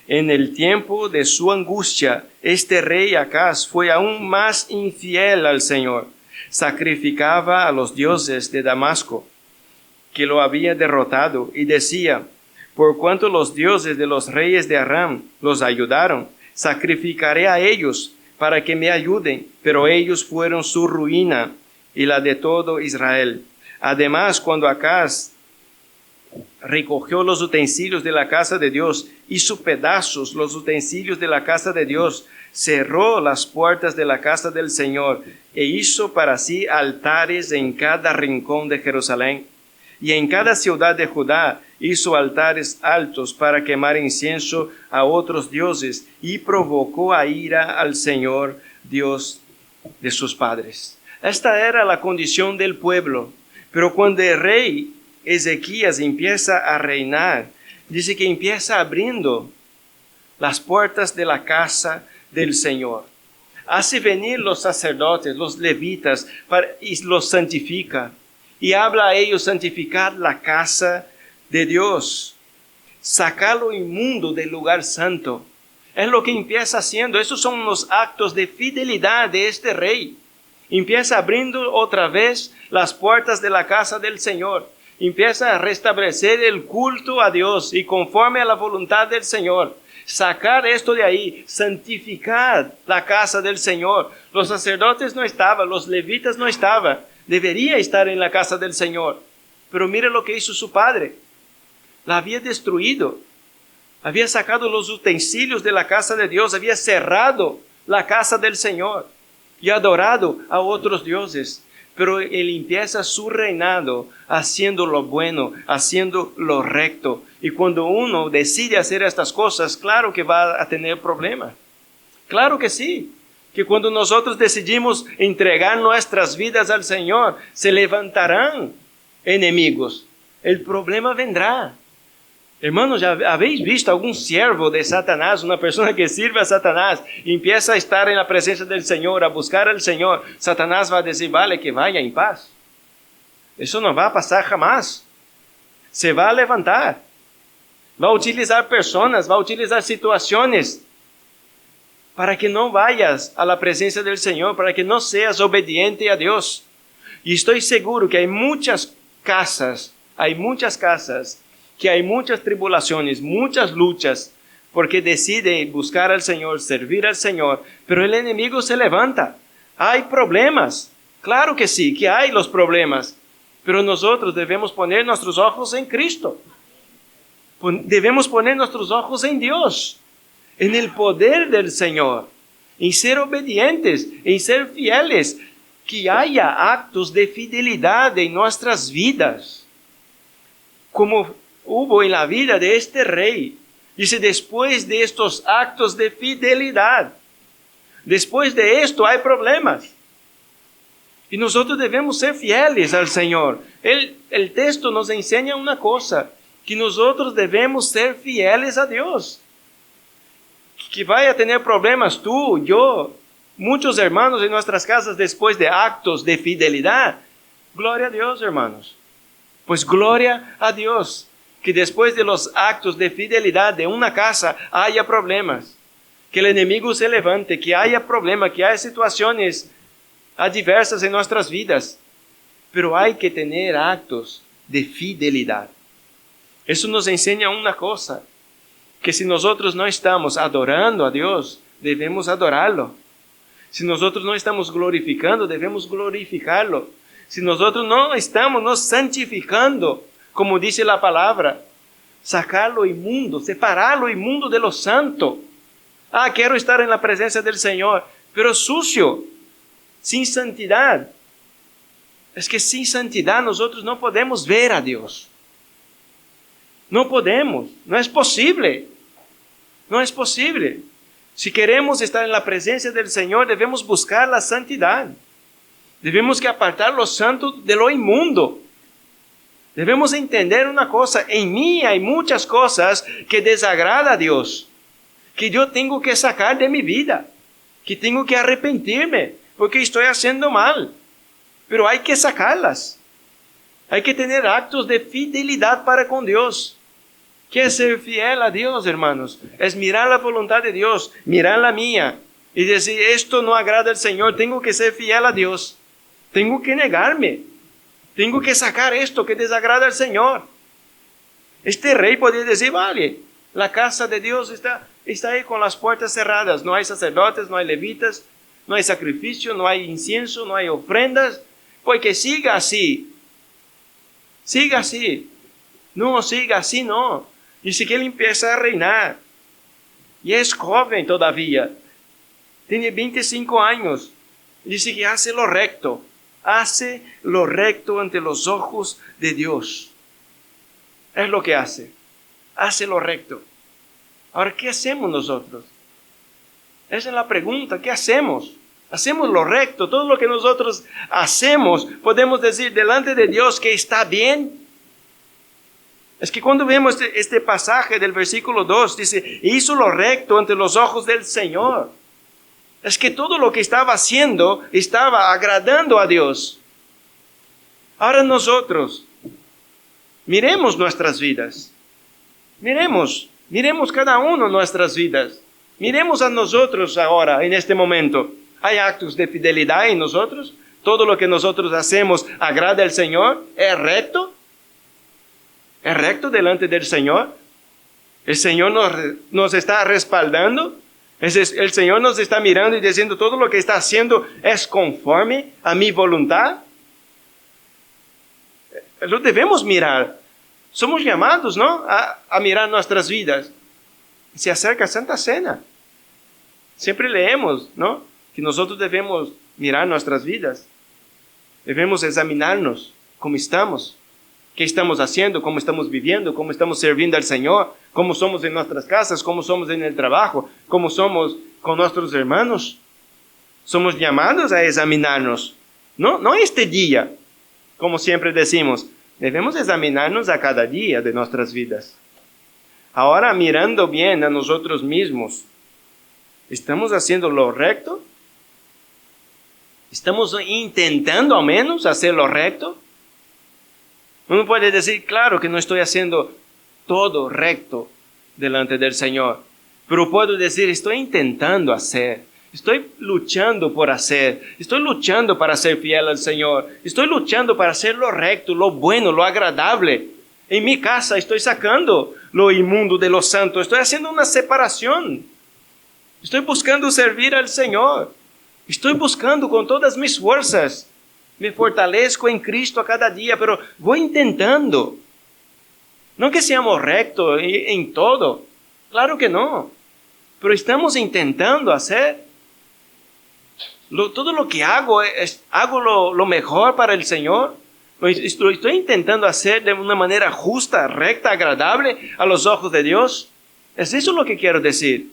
En el tiempo de su angustia, este rey Acaz fue aún más infiel al Señor. Sacrificaba a los dioses de Damasco, que lo había derrotado, y decía: por cuanto los dioses de los reyes de Aram los ayudaron, sacrificaré a ellos para que me ayuden, pero ellos fueron su ruina y la de todo Israel. Además, cuando Acaz recogió los utensilios de la casa de Dios, hizo pedazos los utensilios de la casa de Dios, cerró las puertas de la casa del Señor e hizo para sí altares en cada rincón de Jerusalén. Y en cada ciudad de Judá hizo altares altos para quemar incienso a otros dioses y provocó a ira al Señor, Dios de sus padres. Esta era la condición del pueblo. Pero cuando el rey Ezequías empieza a reinar, dice que empieza abriendo las puertas de la casa del Señor. Hace venir los sacerdotes, los levitas, y los santifica. Y habla a ellos santificar la casa de Dios. Sacar lo inmundo del lugar santo. Es lo que empieza haciendo. Esos son los actos de fidelidad de este rey. Empieza abriendo otra vez las puertas de la casa del Señor. Empieza a restablecer el culto a Dios y conforme a la voluntad del Señor. Sacar esto de ahí, santificar la casa del Señor. Los sacerdotes no estaban, los levitas no estaban. Debería estar en la casa del Señor. Pero mire lo que hizo su padre. La había destruido. Había sacado los utensilios de la casa de Dios. Había cerrado la casa del Señor y adorado a otros dioses. Pero él empieza su reinado haciendo lo bueno, haciendo lo recto. Y cuando uno decide hacer estas cosas, claro que va a tener problemas. Claro que sí. Que cuando nosotros decidimos entregar nuestras vidas al Señor, se levantarán enemigos. El problema vendrá. Hermanos, ¿ya habéis visto algún siervo de Satanás, una persona que sirve a Satanás, y empieza a estar en la presencia del Señor, a buscar al Señor? Satanás va a decir, vale, que vaya en paz. Eso no va a pasar jamás. Se va a levantar. Va a utilizar personas, va a utilizar situaciones para que no vayas a la presencia del Señor, para que no seas obediente a Dios. Y estoy seguro que hay muchas casas, que hay muchas tribulaciones, muchas luchas, porque decide buscar al Señor, servir al Señor, pero el enemigo se levanta. Hay problemas, claro que sí, que hay los problemas, pero nosotros debemos poner nuestros ojos en Cristo. Debemos poner nuestros ojos en Dios, en el poder del Señor, en ser obedientes, en ser fieles, que haya actos de fidelidad en nuestras vidas, como hubo en la vida de este rey. Dice, después de estos actos de fidelidad, después de esto hay problemas. Y nosotros debemos ser fieles al Señor. El texto nos enseña una cosa, que nosotros debemos ser fieles a Dios. Que vaya a tener problemas tú, yo, muchos hermanos en nuestras casas después de actos de fidelidad. Gloria a Dios, hermanos. Pues gloria a Dios. Que después de los actos de fidelidad de una casa haya problemas, que el enemigo se levante, que haya problemas, que haya situaciones adversas en nuestras vidas, pero hay que tener actos de fidelidad. Eso nos enseña una cosa, que si nosotros no estamos adorando a Dios, debemos adorarlo. Si nosotros no estamos glorificando, debemos glorificarlo. Si nosotros no estamos nos santificando, como dice la palabra, sacar lo inmundo, separar lo inmundo de lo santo. Quiero estar en la presencia del Señor, pero sucio, sin santidad. Es que sin santidad nosotros no podemos ver a Dios. No podemos, no es posible. No es posible. Si queremos estar en la presencia del Señor, debemos buscar la santidad. Debemos que apartar lo santo de lo inmundo. Debemos entender una cosa, en mí hay muchas cosas que desagrada a Dios, que yo tengo que sacar de mi vida, que tengo que arrepentirme, porque estoy haciendo mal, pero hay que sacarlas. Hay que tener actos de fidelidad para con Dios. ¿Qué es ser fiel a Dios, hermanos? Es mirar la voluntad de Dios, mirar la mía, y decir, esto no agrada al Señor, tengo que ser fiel a Dios, tengo que negarme. Tengo que sacar esto que desagrada al Señor. Este rey podía decir, vale, la casa de Dios está ahí con las puertas cerradas. No hay sacerdotes, no hay levitas, no hay sacrificio, no hay incienso, no hay ofrendas. Pues que siga así. Siga así. No, siga así no. Dice que él empieza a reinar. Y es joven todavía. Tiene 25 años. Dice que hace lo recto. Hace lo recto ante los ojos de Dios. Es lo que hace. Hace lo recto. Ahora, ¿qué hacemos nosotros? Esa es la pregunta. ¿Qué hacemos? Hacemos lo recto. Todo lo que nosotros hacemos, podemos decir delante de Dios que está bien. Es que cuando vemos este pasaje del versículo 2, dice, hizo lo recto ante los ojos del Señor. Es que todo lo que estaba haciendo estaba agradando a Dios. Ahora nosotros, miremos nuestras vidas. Miremos cada uno nuestras vidas. Miremos a nosotros ahora, en este momento. ¿Hay actos de fidelidad en nosotros? ¿Todo lo que nosotros hacemos agrada al Señor? ¿Es recto? ¿Es recto delante del Señor? ¿El Señor nos está respaldando? ¿El Señor nos está mirando y diciendo todo lo que está haciendo es conforme a mi voluntad? Lo debemos mirar. Somos llamados, ¿no?, a mirar nuestras vidas. Se acerca Santa Cena. Siempre leemos, ¿no?, que nosotros debemos mirar nuestras vidas. Debemos examinarnos cómo estamos, qué estamos haciendo, cómo estamos viviendo, cómo estamos sirviendo al Señor, cómo somos en nuestras casas, cómo somos en el trabajo, cómo somos con nuestros hermanos. Somos llamados a examinarnos. No este día, como siempre decimos. Debemos examinarnos a cada día de nuestras vidas. Ahora, mirando bien a nosotros mismos, ¿estamos haciendo lo recto? ¿Estamos intentando al menos hacer lo recto? Uno puede decir, claro que no estoy haciendo todo recto delante del Señor, pero puedo decir, estoy intentando hacer, estoy luchando por hacer, estoy luchando para ser fiel al Señor, estoy luchando para hacer lo recto, lo bueno, lo agradable. En mi casa estoy sacando lo inmundo de lo santo, estoy haciendo una separación, estoy buscando servir al Señor, estoy buscando con todas mis fuerzas, me fortalezco en Cristo a cada día, pero voy intentando. No que seamos rectos en todo, claro que no, pero estamos intentando hacer. Todo lo que hago, hago lo mejor para el Señor. Lo estoy intentando hacer de una manera justa, recta, agradable a los ojos de Dios. Es eso lo que quiero decir.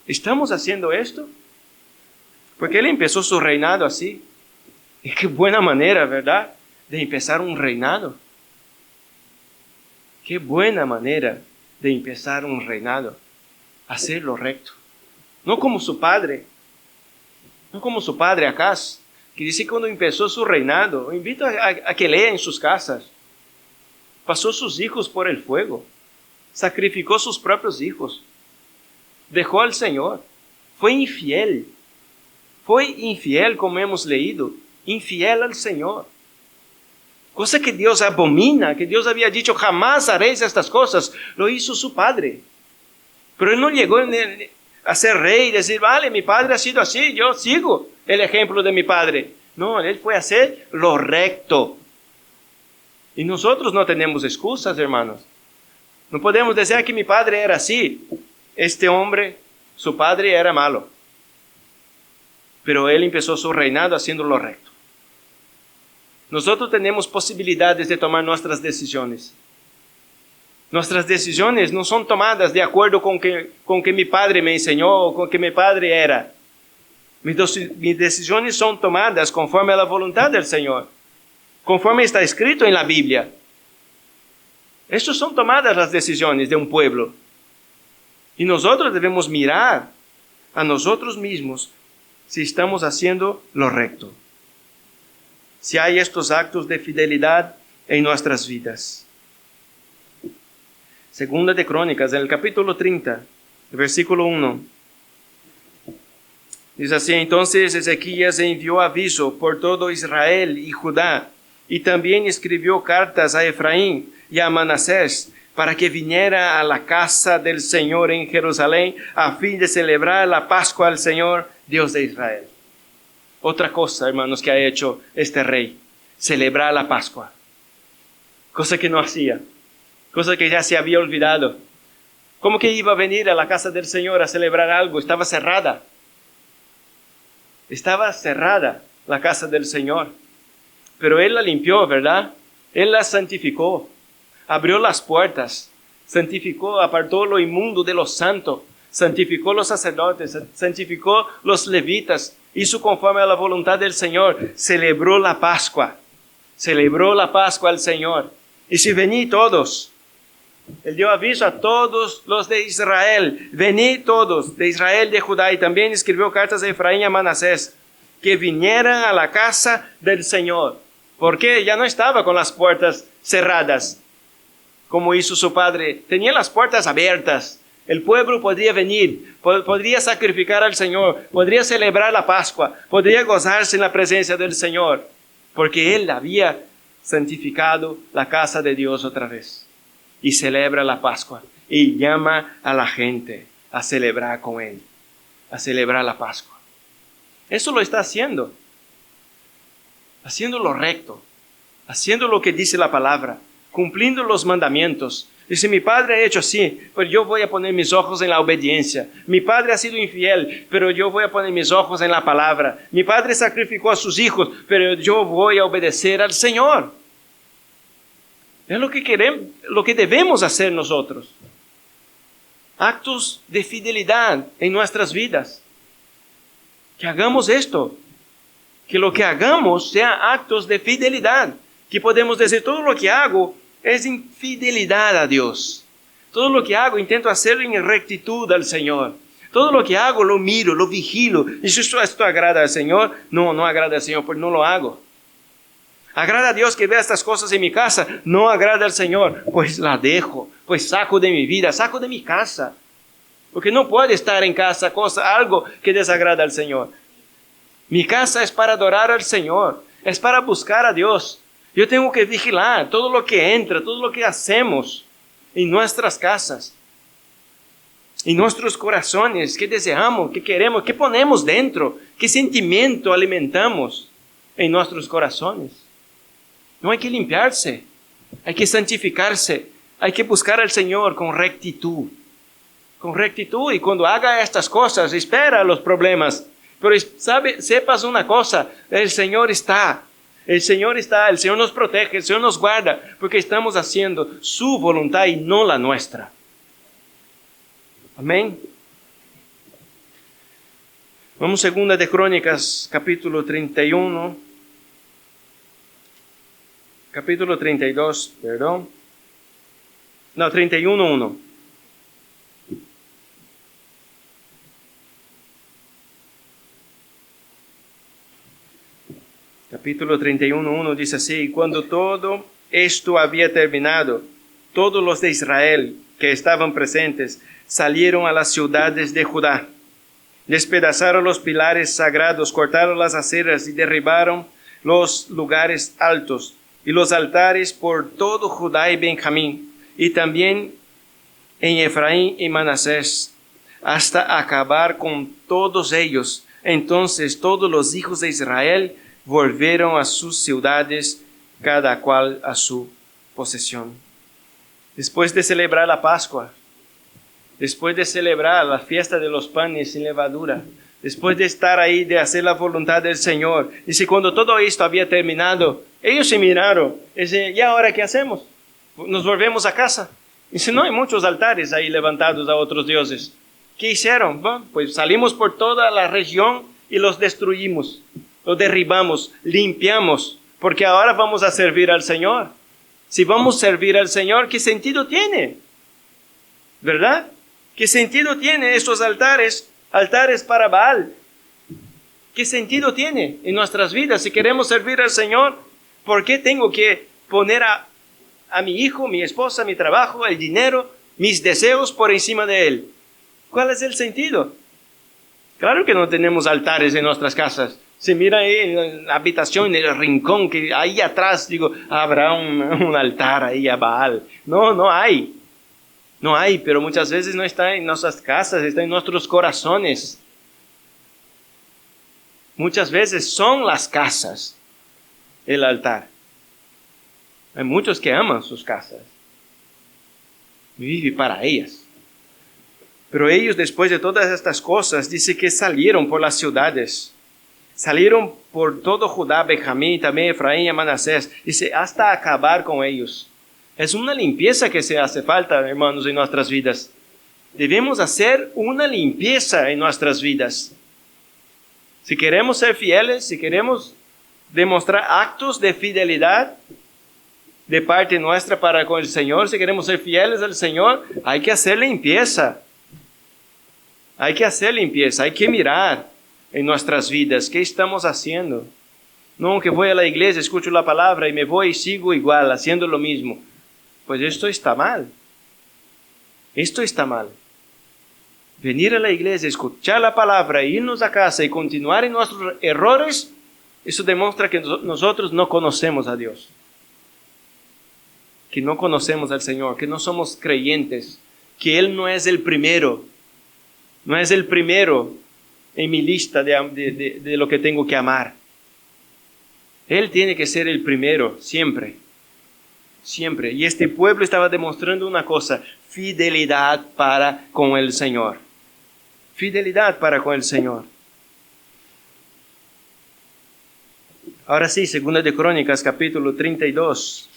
¿Estamos haciendo esto? Porque Él empezó su reinado así. Y qué buena manera, ¿verdad?, de empezar un reinado. Qué buena manera de empezar un reinado. Hacer lo recto. No como su padre. No como su padre Acaz, que dice que cuando empezó su reinado, invito a que lea en sus casas, pasó sus hijos por el fuego, sacrificó sus propios hijos, dejó al Señor, fue infiel como hemos leído, infiel al Señor. Cosa que Dios abomina, que Dios había dicho, jamás haréis estas cosas, lo hizo su padre. Pero Él no llegó a ser rey y decir, vale, mi padre ha sido así, yo sigo el ejemplo de mi padre. No, Él fue a hacer lo recto. Y nosotros no tenemos excusas, hermanos. No podemos decir que mi padre era así. Este hombre, su padre era malo. Pero él empezó su reinado haciendo lo recto. Nosotros tenemos posibilidades de tomar nuestras decisiones. Nuestras decisiones no son tomadas de acuerdo con que mi padre me enseñó o con que mi padre era. Mis decisiones son tomadas conforme a la voluntad del Señor, conforme está escrito en la Biblia. Estas son tomadas las decisiones de un pueblo. Y nosotros debemos mirar a nosotros mismos si estamos haciendo lo recto. Si hay estos actos de fidelidad en nuestras vidas. Segunda de Crónicas, en el capítulo 30, versículo 1. Dice así, entonces Ezequías envió aviso por todo Israel y Judá, y también escribió cartas a Efraín y a Manasés, para que viniera a la casa del Señor en Jerusalén, a fin de celebrar la Pascua al Señor, Dios de Israel. Otra cosa, hermanos, que ha hecho este rey, celebrar la Pascua. Cosa que no hacía. Cosa que ya se había olvidado. ¿Cómo que iba a venir a la casa del Señor a celebrar algo? Estaba cerrada. Estaba cerrada la casa del Señor. Pero Él la limpió, ¿verdad? Él la santificó. Abrió las puertas. Santificó, apartó lo inmundo de lo santo. Santificó los sacerdotes. Santificó los levitas. Hizo conforme a la voluntad del Señor. Celebró la Pascua. Celebró la Pascua al Señor. Y si venid todos. Él dio aviso a todos los de Israel, venid todos, de Israel, de Judá, y también escribió cartas a Efraín y a Manasés, que vinieran a la casa del Señor. Porque ya no estaba con las puertas cerradas, como hizo su padre. Tenía las puertas abiertas. El pueblo podría venir, podría sacrificar al Señor, podría celebrar la Pascua, podría gozarse en la presencia del Señor, porque Él había santificado la casa de Dios otra vez. Y celebra la Pascua y llama a la gente a celebrar con Él, a celebrar la Pascua. Eso lo está haciendo lo recto, haciendo lo que dice la palabra, cumpliendo los mandamientos. Dice, mi padre ha hecho así, pero yo voy a poner mis ojos en la obediencia. Mi padre ha sido infiel, pero yo voy a poner mis ojos en la palabra. Mi padre sacrificó a sus hijos, pero yo voy a obedecer al Señor. Es lo que queremos, lo que debemos hacer nosotros. Actos de fidelidad en nuestras vidas. Que hagamos esto. Que lo que hagamos sea actos de fidelidad. Que podemos decir, todo lo que hago es infidelidad a Dios. Todo lo que hago intento hacerlo en rectitud al Señor. Todo lo que hago lo miro, lo vigilo. Y si esto agrada al Señor, no agrada al Señor, pues no lo hago. Agrada a Dios que vea estas cosas en mi casa, no agrada al Señor, pues la dejo, pues saco de mi vida, saco de mi casa. Porque no puede estar en casa algo que desagrada al Señor. Mi casa es para adorar al Señor, es para buscar a Dios. Yo tengo que vigilar todo lo que entra, todo lo que hacemos en nuestras casas, en nuestros corazones, qué deseamos, qué queremos, qué ponemos dentro, qué sentimiento alimentamos en nuestros corazones. No hay que limpiarse, hay que santificarse, hay que buscar al Señor con rectitud. Con rectitud, y cuando haga estas cosas, espera los problemas. Pero sepas una cosa, el Señor está. El Señor nos protege, el Señor nos guarda, porque estamos haciendo su voluntad y no la nuestra. Amén. Vamos a 2 de Crónicas, capítulo 31. Capítulo 32, perdón. No, 31:1. Capítulo 31:1 dice así: y cuando todo esto había terminado, todos los de Israel que estaban presentes salieron a las ciudades de Judá, despedazaron los pilares sagrados, cortaron las aceras y derribaron los lugares altos y los altares por todo Judá y Benjamín, y también en Efraín y Manasés, hasta acabar con todos ellos. Entonces todos los hijos de Israel volvieron a sus ciudades, cada cual a su posesión. Después de celebrar la Pascua, después de celebrar la fiesta de los panes sin levadura, después de estar ahí, de hacer la voluntad del Señor, dice, cuando todo esto había terminado, ellos se miraron, dice, ¿y ahora qué hacemos? ¿Nos volvemos a casa? Dice, no hay muchos altares ahí levantados a otros dioses. ¿Qué hicieron? Bueno, pues salimos por toda la región y los destruimos. Lo derribamos, limpiamos, porque ahora vamos a servir al Señor. Si vamos a servir al Señor, ¿qué sentido tiene? ¿Verdad? ¿Qué sentido tiene estos altares para Baal? ¿Qué sentido tiene en nuestras vidas? Si queremos servir al Señor, ¿por qué tengo que poner a mi hijo, mi esposa, mi trabajo, el dinero, mis deseos por encima de Él? ¿Cuál es el sentido? Claro que no tenemos altares en nuestras casas. Se mira ahí en la habitación, en el rincón, que ahí atrás, habrá un altar ahí a Baal. No hay. No hay, pero muchas veces no está en nuestras casas, está en nuestros corazones. Muchas veces son las casas el altar. Hay muchos que aman sus casas. Viven para ellas. Pero ellos, después de todas estas cosas, dice que salieron por las ciudades. Salieron por todo Judá, Benjamín, también Efraín y Manasés. Dice, hasta acabar con ellos. Es una limpieza que se hace falta, hermanos, en nuestras vidas. Debemos hacer una limpieza en nuestras vidas. Si queremos ser fieles, si queremos demostrar actos de fidelidad de parte nuestra para con el Señor, si queremos ser fieles al Señor, hay que hacer limpieza. Hay que hacer limpieza, hay que mirar en nuestras vidas qué estamos haciendo. No, que voy a la iglesia, escucho la palabra y me voy y sigo igual, haciendo lo mismo. Pues esto está mal. Esto está mal. Venir a la iglesia, escuchar la palabra, irnos a casa y continuar en nuestros errores, eso demuestra que nosotros no conocemos a Dios. Que no conocemos al Señor, que no somos creyentes, que Él no es el primero. No es el primero en mi lista de lo que tengo que amar. Él tiene que ser el primero, siempre. Siempre. Y este pueblo estaba demostrando una cosa: fidelidad para con el Señor. Fidelidad para con el Señor. Ahora sí, Segunda de Crónicas, capítulo 32.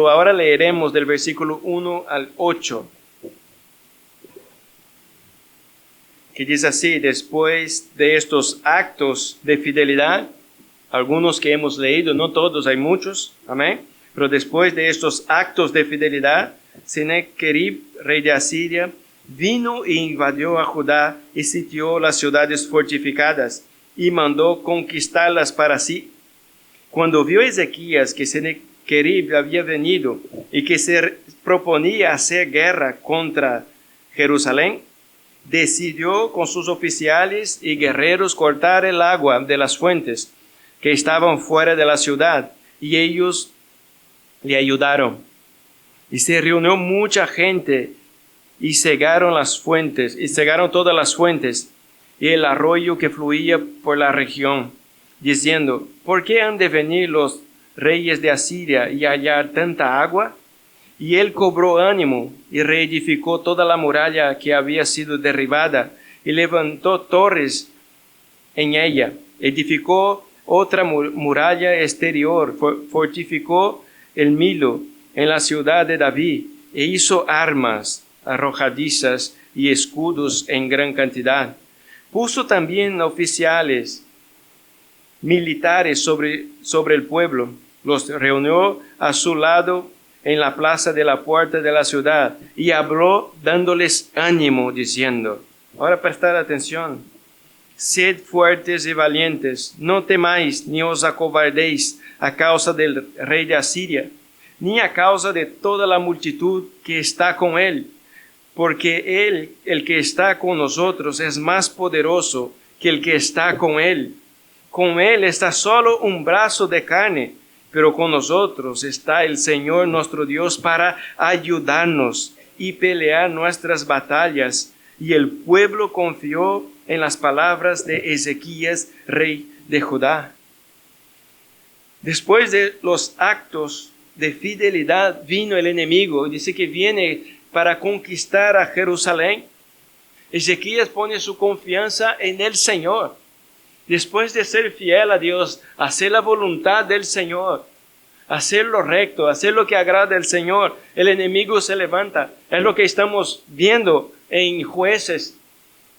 Ahora leeremos del versículo 1 al 8. Que dice así: después de estos actos de fidelidad, algunos que hemos leído, no todos, hay muchos, amén, pero después de estos actos de fidelidad, Sennacherib, rey de Asiria, vino e invadió a Judá y sitió las ciudades fortificadas y mandó conquistarlas para sí. Cuando vio Ezequías que Sennacherib había venido y que se proponía hacer guerra contra Jerusalén, decidió con sus oficiales y guerreros cortar el agua de las fuentes que estaban fuera de la ciudad, y ellos le ayudaron. Y se reunió mucha gente y cegaron las fuentes, y cegaron todas las fuentes y el arroyo que fluía por la región, diciendo: ¿por qué han de venir los reyes de Asiria y hallar tanta agua? Y él cobró ánimo y reedificó toda la muralla que había sido derribada y levantó torres en ella. Edificó otra muralla exterior, fortificó el Milo en la ciudad de David e hizo armas arrojadizas y escudos en gran cantidad. Puso también oficiales militares sobre el pueblo, los reunió a su lado en la plaza de la puerta de la ciudad y habló dándoles ánimo diciendo, ahora prestar atención: sed fuertes y valientes, no temáis ni os acobardéis a causa del rey de Asiria, ni a causa de toda la multitud que está con él, porque él, el que está con nosotros, es más poderoso que el que está con él. Con él está solo un brazo de carne, pero con nosotros está el Señor nuestro Dios para ayudarnos y pelear nuestras batallas. Y el pueblo confió en las palabras de Ezequías, rey de Judá. Después de los actos de fidelidad vino el enemigo. Dice que viene para conquistar a Jerusalén. Ezequías pone su confianza en el Señor. Después de ser fiel a Dios, hacer la voluntad del Señor, hacer lo recto, hacer lo que agrada al Señor, el enemigo se levanta. Es lo que estamos viendo en Jueces.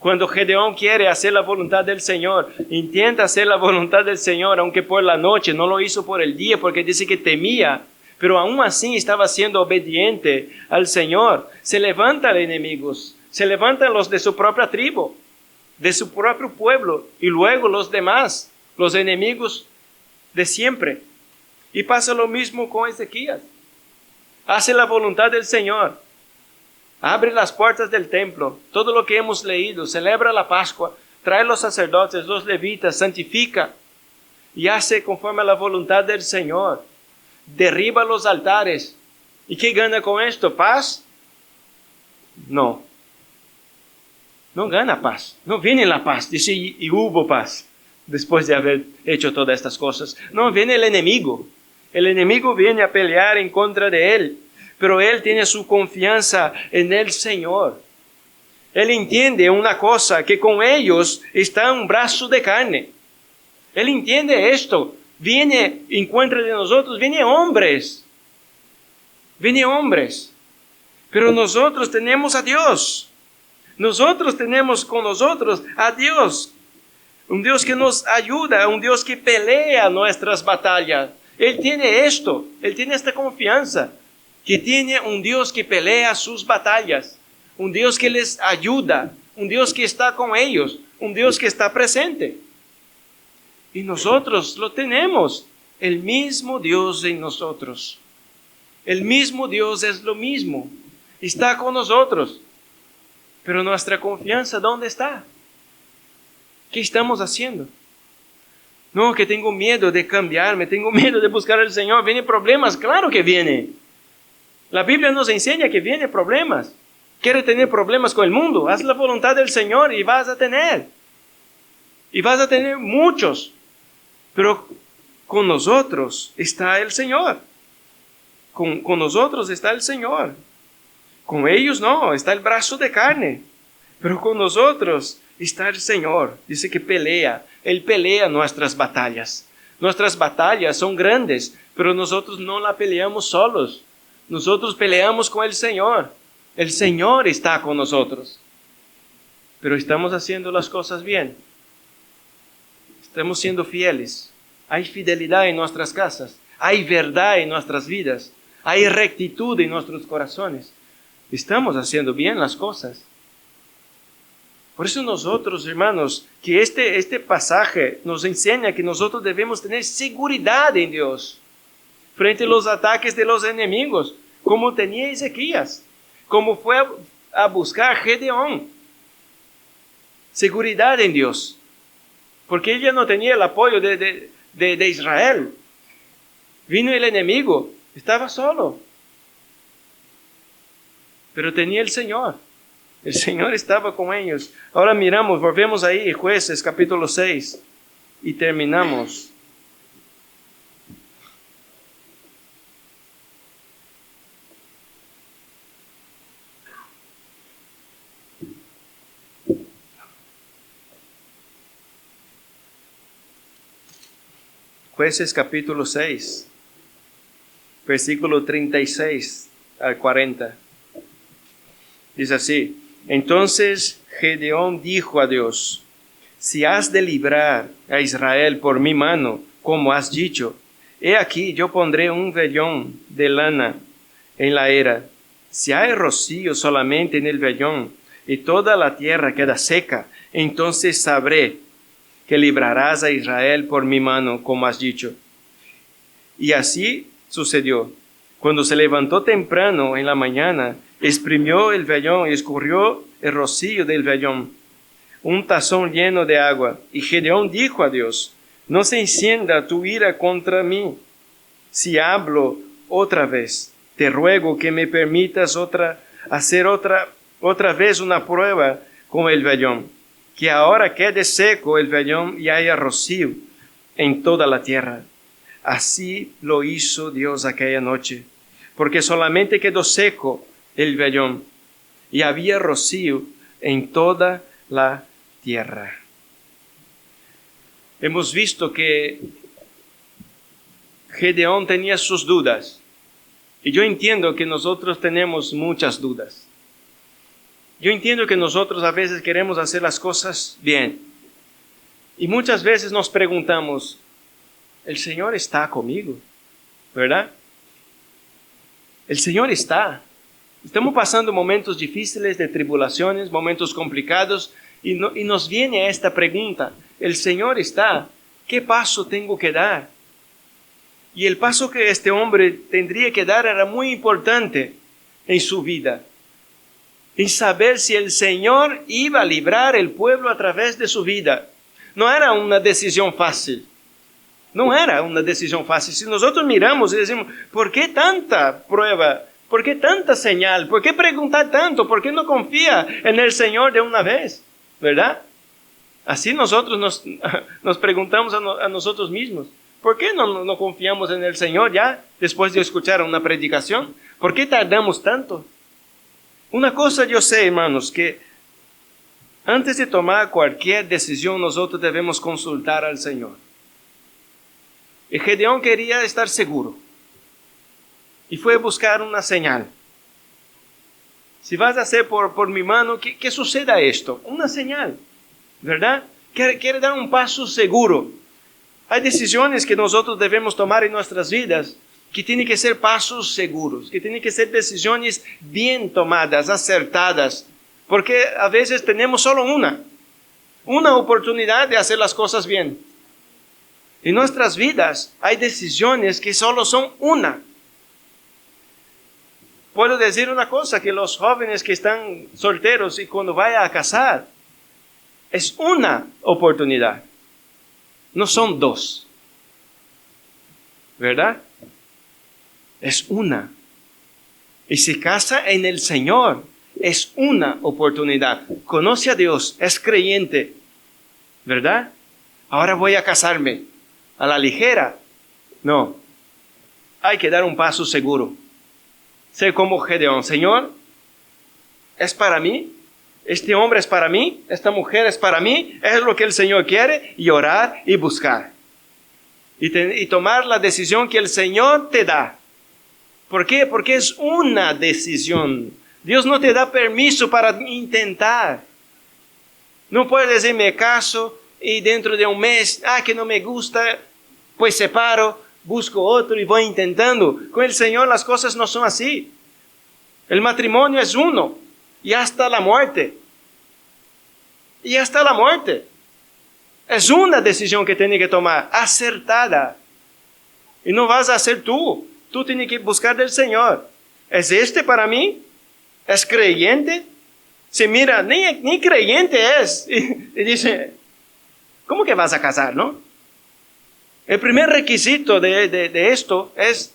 Cuando Gedeón quiere hacer la voluntad del Señor, intenta hacer la voluntad del Señor, aunque por la noche, no lo hizo por el día, porque dice que temía, pero aún así estaba siendo obediente al Señor. Se levantan enemigos, se levantan los de su propia tribu, de su propio pueblo, y luego los demás, los enemigos de siempre. Y pasa lo mismo con Ezequías. Hace la voluntad del Señor. Abre las puertas del templo. Todo lo que hemos leído. Celebra la Pascua. Trae los sacerdotes, los levitas. Santifica. Y hace conforme a la voluntad del Señor. Derriba los altares. ¿Y qué gana con esto? ¿Paz? No. No gana paz. No viene la paz. Dice, y hubo paz después de haber hecho todas estas cosas. No, viene el enemigo. El enemigo viene a pelear en contra de él. Pero él tiene su confianza en el Señor. Él entiende una cosa, que con ellos está un brazo de carne. Él entiende esto. Viene en contra de nosotros, viene hombres. Viene hombres. Pero nosotros tenemos a Dios. Nosotros tenemos con nosotros a Dios. Un Dios que nos ayuda, un Dios que pelea nuestras batallas. Él tiene esto, Él tiene esta confianza. Que tiene un Dios que pelea sus batallas, un Dios que les ayuda, un Dios que está con ellos, un Dios que está presente. Y nosotros lo tenemos. El mismo Dios en nosotros. El mismo Dios es lo mismo. Está con nosotros. Pero nuestra confianza, ¿dónde está? ¿Qué estamos haciendo? No, que tengo miedo de cambiarme, tengo miedo de buscar al Señor. ¿Vienen problemas? Claro que viene. La Biblia nos enseña que vienen problemas. ¿Quieres tener problemas con el mundo? Haz la voluntad del Señor y vas a tener. Y vas a tener muchos. Pero con nosotros está el Señor. Con nosotros está el Señor. Con ellos no, está el brazo de carne. Pero con nosotros está el Señor. Dice que pelea. Él pelea nuestras batallas. Nuestras batallas son grandes, pero nosotros no la peleamos solos. Nosotros peleamos con el Señor. El Señor está con nosotros. Pero estamos haciendo las cosas bien. Estamos siendo fieles. Hay fidelidad en nuestras casas. Hay verdad en nuestras vidas. Hay rectitud en nuestros corazones. Estamos haciendo bien las cosas. Por eso nosotros, hermanos, que este pasaje nos enseña que nosotros debemos tener seguridad en Dios frente a los ataques de los enemigos, como tenía Ezequías, como fue a buscar Gedeón. Seguridad en Dios, porque ella no tenía el apoyo de Israel. Vino el enemigo, estaba solo, pero tenía el Señor. El Señor estaba con ellos. Ahora miramos, volvemos ahí, Jueces capítulo 6, y terminamos. Jueces capítulo 6, versículo 36 al 40. Dice así: Entonces Gedeón dijo a Dios: Si has de librar a Israel por mi mano, como has dicho, he aquí yo pondré un vellón de lana en la era. Si hay rocío solamente en el vellón y toda la tierra queda seca, entonces sabré que librarás a Israel por mi mano, como has dicho. Y así sucedió. Cuando se levantó temprano en la mañana, exprimió el vellón y escurrió el rocío del vellón, un tazón lleno de agua. Y Gedeón dijo a Dios: No se encienda tu ira contra mí. Si hablo otra vez, te ruego que me permitas hacer otra vez una prueba con el vellón, que ahora quede seco el vellón y haya rocío en toda la tierra. Así lo hizo Dios aquella noche, porque solamente quedó seco el vellón y había rocío en toda la tierra. Hemos visto que Gedeón tenía sus dudas, y yo entiendo que nosotros tenemos muchas dudas. Yo entiendo que nosotros a veces queremos hacer las cosas bien, y muchas veces nos preguntamos: ¿el Señor está conmigo? ¿Verdad? El Señor está. Estamos pasando momentos difíciles de tribulaciones, momentos complicados, y nos viene esta pregunta: ¿el Señor está? ¿Qué paso tengo que dar? Y el paso que este hombre tendría que dar era muy importante en su vida, en saber si el Señor iba a librar el pueblo a través de su vida. No era una decisión fácil. No era una decisión fácil. Si nosotros miramos y decimos: ¿por qué tanta prueba? ¿Por qué tanta señal? ¿Por qué preguntar tanto? ¿Por qué no confía en el Señor de una vez? ¿Verdad? Así nosotros nos preguntamos a nosotros mismos: ¿por qué no confiamos en el Señor ya después de escuchar una predicación? ¿Por qué tardamos tanto? Una cosa yo sé, hermanos, que antes de tomar cualquier decisión nosotros debemos consultar al Señor. Y Gedeón quería estar seguro y fue a buscar una señal. Si vas a hacer por mi mano, que suceda esto, una señal, ¿verdad? Quiere dar un paso seguro. Hay decisiones que nosotros debemos tomar en nuestras vidas que tienen que ser pasos seguros, que tienen que ser decisiones bien tomadas, acertadas, porque a veces tenemos solo una oportunidad de hacer las cosas bien. En nuestras vidas hay decisiones que solo son una. Puedo decir una cosa, que los jóvenes que están solteros y cuando vayan a casar, es una oportunidad. No son dos. ¿Verdad? Es una. Y se casa en el Señor. Es una oportunidad. Conoce a Dios, es creyente. ¿Verdad? Ahora voy a casarme. A la ligera. No. Hay que dar un paso seguro. Ser como Gedeón. Señor, ¿es para mí? ¿Este hombre es para mí? ¿Esta mujer es para mí? Es lo que el Señor quiere. Y orar y buscar. Y tomar la decisión que el Señor te da. ¿Por qué? Porque es una decisión. Dios no te da permiso para intentar. No puedes decir, me caso y dentro de un mes, que no me gusta, pues separo, busco otro y voy intentando. Con el Señor las cosas no son así. El matrimonio es uno y hasta la muerte. Y hasta la muerte. Es una decisión que tienes que tomar, acertada. Y no vas a hacer tú. Tú tienes que buscar del Señor. ¿Es este para mí? ¿Es creyente? Se mira, ni creyente es. Y dice, ¿cómo que vas a casar, no? El primer requisito de esto es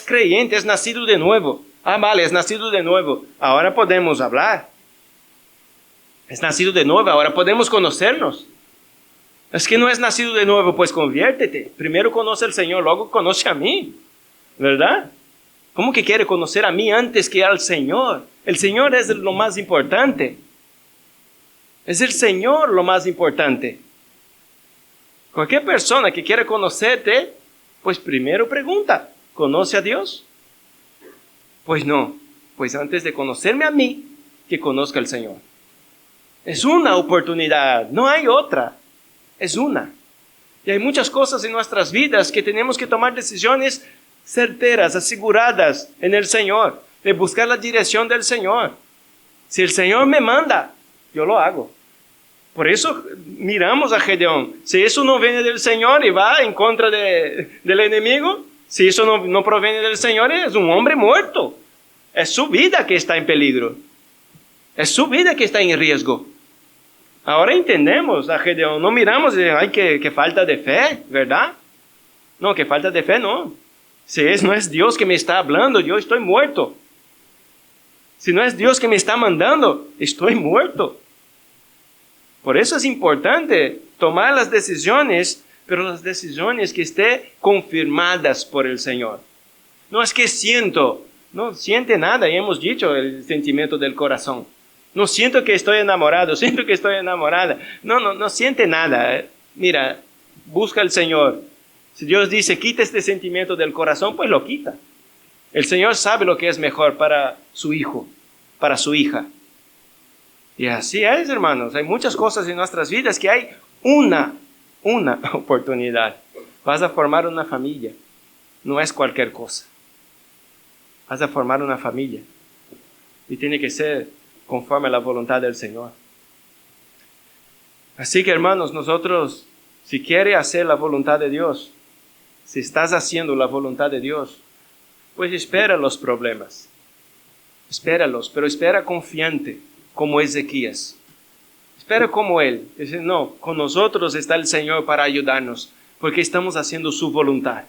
creyente, es nacido de nuevo. Vale, es nacido de nuevo. Ahora podemos hablar. Es nacido de nuevo, ahora podemos conocernos. Es que no es nacido de nuevo, pues conviértete. Primero conoce al Señor, luego conoce a mí. ¿Verdad? ¿Cómo que quiere conocer a mí antes que al Señor? El Señor es lo más importante. Es el Señor lo más importante. Cualquier persona que quiera conocerte, pues primero pregunta, ¿conoce a Dios? Pues no, pues antes de conocerme a mí, que conozca al Señor. Es una oportunidad, no hay otra. Es una. Y hay muchas cosas en nuestras vidas que tenemos que tomar decisiones certeras, aseguradas en el Señor, de buscar la dirección del Señor. Si el Señor me manda, yo lo hago. Por eso miramos a Gedeón. Si eso no viene del Señor y va en contra del enemigo, si eso no proviene del Señor, es un hombre muerto. Es su vida que está en peligro. Es su vida que está en riesgo. Ahora entendemos a Gedeón. No miramos y ay, que falta de fe, ¿verdad? No, que falta de fe no. Si no es Dios que me está hablando, yo estoy muerto. Si no es Dios que me está mandando, estoy muerto. Por eso es importante tomar las decisiones, pero las decisiones que estén confirmadas por el Señor. No es que no siente nada, y hemos dicho el sentimiento del corazón. No siento que estoy enamorado, siento que estoy enamorada. No siente nada. Mira, busca al Señor. Si Dios dice, quita este sentimiento del corazón, pues lo quita. El Señor sabe lo que es mejor para su hijo, para su hija. Y así es, hermanos. Hay muchas cosas en nuestras vidas que hay una oportunidad. Vas a formar una familia. No es cualquier cosa. Vas a formar una familia. Y tiene que ser conforme a la voluntad del Señor. Así que, hermanos, nosotros, si quieres hacer la voluntad de Dios, si estás haciendo la voluntad de Dios, pues espera los problemas. Espéralos, pero espera confiante, como Ezequías. Espera como él. Dice, no, con nosotros está el Señor para ayudarnos, porque estamos haciendo su voluntad.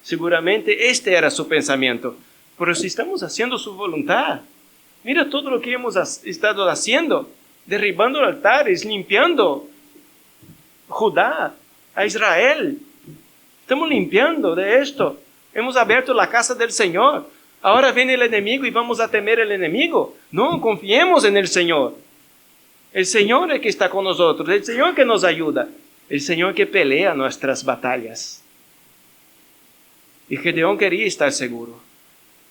Seguramente este era su pensamiento. Pero si estamos haciendo su voluntad, mira todo lo que hemos estado haciendo, derribando altares, limpiando Judá, a Israel. Estamos limpiando de esto. Hemos abierto la casa del Señor. Ahora viene el enemigo y vamos a temer el enemigo. No, confiemos en el Señor. El Señor es el que está con nosotros, el Señor que nos ayuda, el Señor que pelea nuestras batallas. Y Gedeón quería estar seguro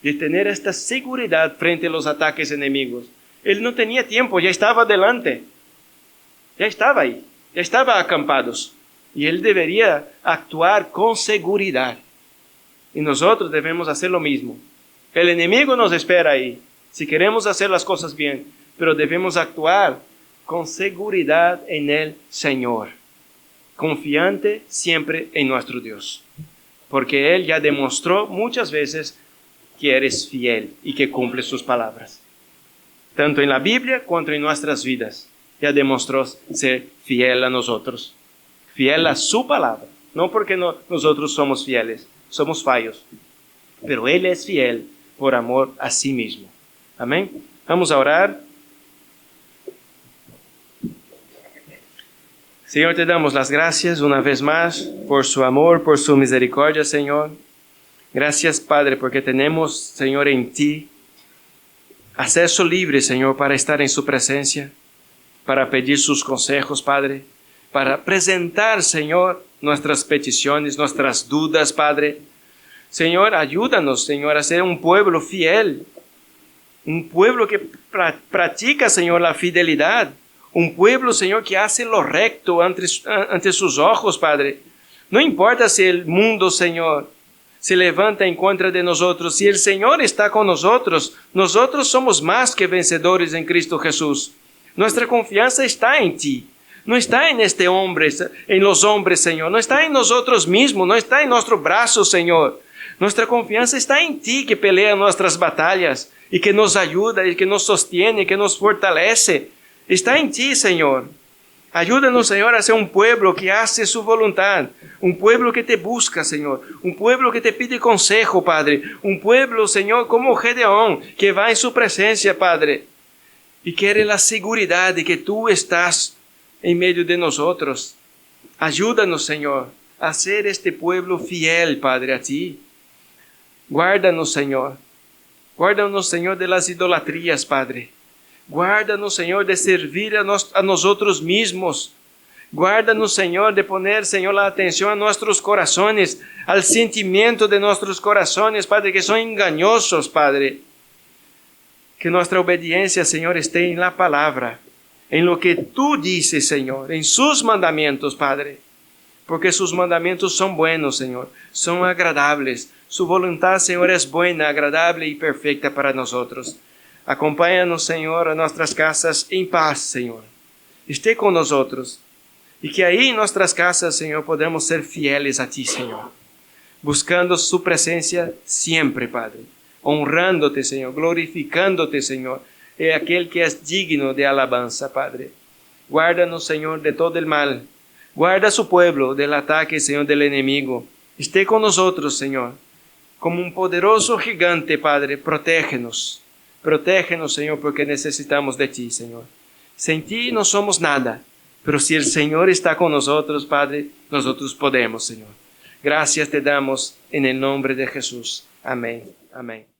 de tener esta seguridad frente a los ataques enemigos. Él no tenía tiempo, ya estaba delante. Ya estaba ahí, ya estaba acampados. Y él debería actuar con seguridad. Y nosotros debemos hacer lo mismo. El enemigo nos espera ahí, si queremos hacer las cosas bien, pero debemos actuar con seguridad en el Señor. confiante siempre en nuestro Dios, porque Él ya demostró muchas veces que eres fiel y que cumple sus palabras. Tanto en la Biblia cuanto en nuestras vidas, ya demostró ser fiel a nosotros, fiel a su palabra. No porque nosotros somos fieles, somos fallos, pero Él es fiel por amor a sí mismo. Amén. Vamos a orar. Señor, te damos las gracias una vez más por su amor, por su misericordia, Señor. Gracias, Padre, porque tenemos, Señor, en ti acceso libre, Señor, para estar en su presencia, para pedir sus consejos, Padre, para presentar, Señor, nuestras peticiones, nuestras dudas, Padre. Señor, ayúdanos, Señor, a ser un pueblo fiel, un pueblo que practica, Señor, la fidelidad, un pueblo, Señor, que hace lo recto ante sus ojos, Padre. No importa si el mundo, Señor, se levanta en contra de nosotros, si el Señor está con nosotros, nosotros somos más que vencedores en Cristo Jesús. Nuestra confianza está en ti. No está en este hombre, en los hombres, Señor. No está en nosotros mismos, no está en nuestro brazo, Señor. Nuestra confianza está en ti, que pelea nuestras batallas y que nos ayuda y que nos sostiene y que nos fortalece. Está en ti, Señor. Ayúdanos, Señor, a ser un pueblo que hace su voluntad, un pueblo que te busca, Señor, un pueblo que te pide consejo, Padre, un pueblo, Señor, como Gedeón, que va en su presencia, Padre, y quiere la seguridad de que tú estás en medio de nosotros. Ayúdanos, Señor, a ser este pueblo fiel, Padre, a ti. Guárdanos, Señor. Guárdanos, Señor, de las idolatrías, Padre. Guárdanos, Señor, de servir a nosotros mismos. Guárdanos, Señor, de poner, Señor, la atención a nuestros corazones, al sentimiento de nuestros corazones, Padre, que son engañosos, Padre. Que nuestra obediencia, Señor, esté en la palabra, en lo que tú dices, Señor, en sus mandamientos, Padre. Porque sus mandamientos son buenos, Señor, son agradables. Su voluntad, Señor, es buena, agradable y perfecta para nosotros. Acompáñanos, Señor, a nuestras casas en paz, Señor. Esté con nosotros. Y que ahí en nuestras casas, Señor, podamos ser fieles a ti, Señor. Buscando su presencia siempre, Padre. Honrándote, Señor, glorificándote, Señor. Es aquel que es digno de alabanza, Padre. Guárdanos, Señor, de todo el mal. Guarda a su pueblo del ataque, Señor, del enemigo. Esté con nosotros, Señor. Como un poderoso gigante, Padre, protégenos. Protégenos, Señor, porque necesitamos de ti, Señor. Sin ti no somos nada, pero si el Señor está con nosotros, Padre, nosotros podemos, Señor. Gracias te damos en el nombre de Jesús. Amén. Amén.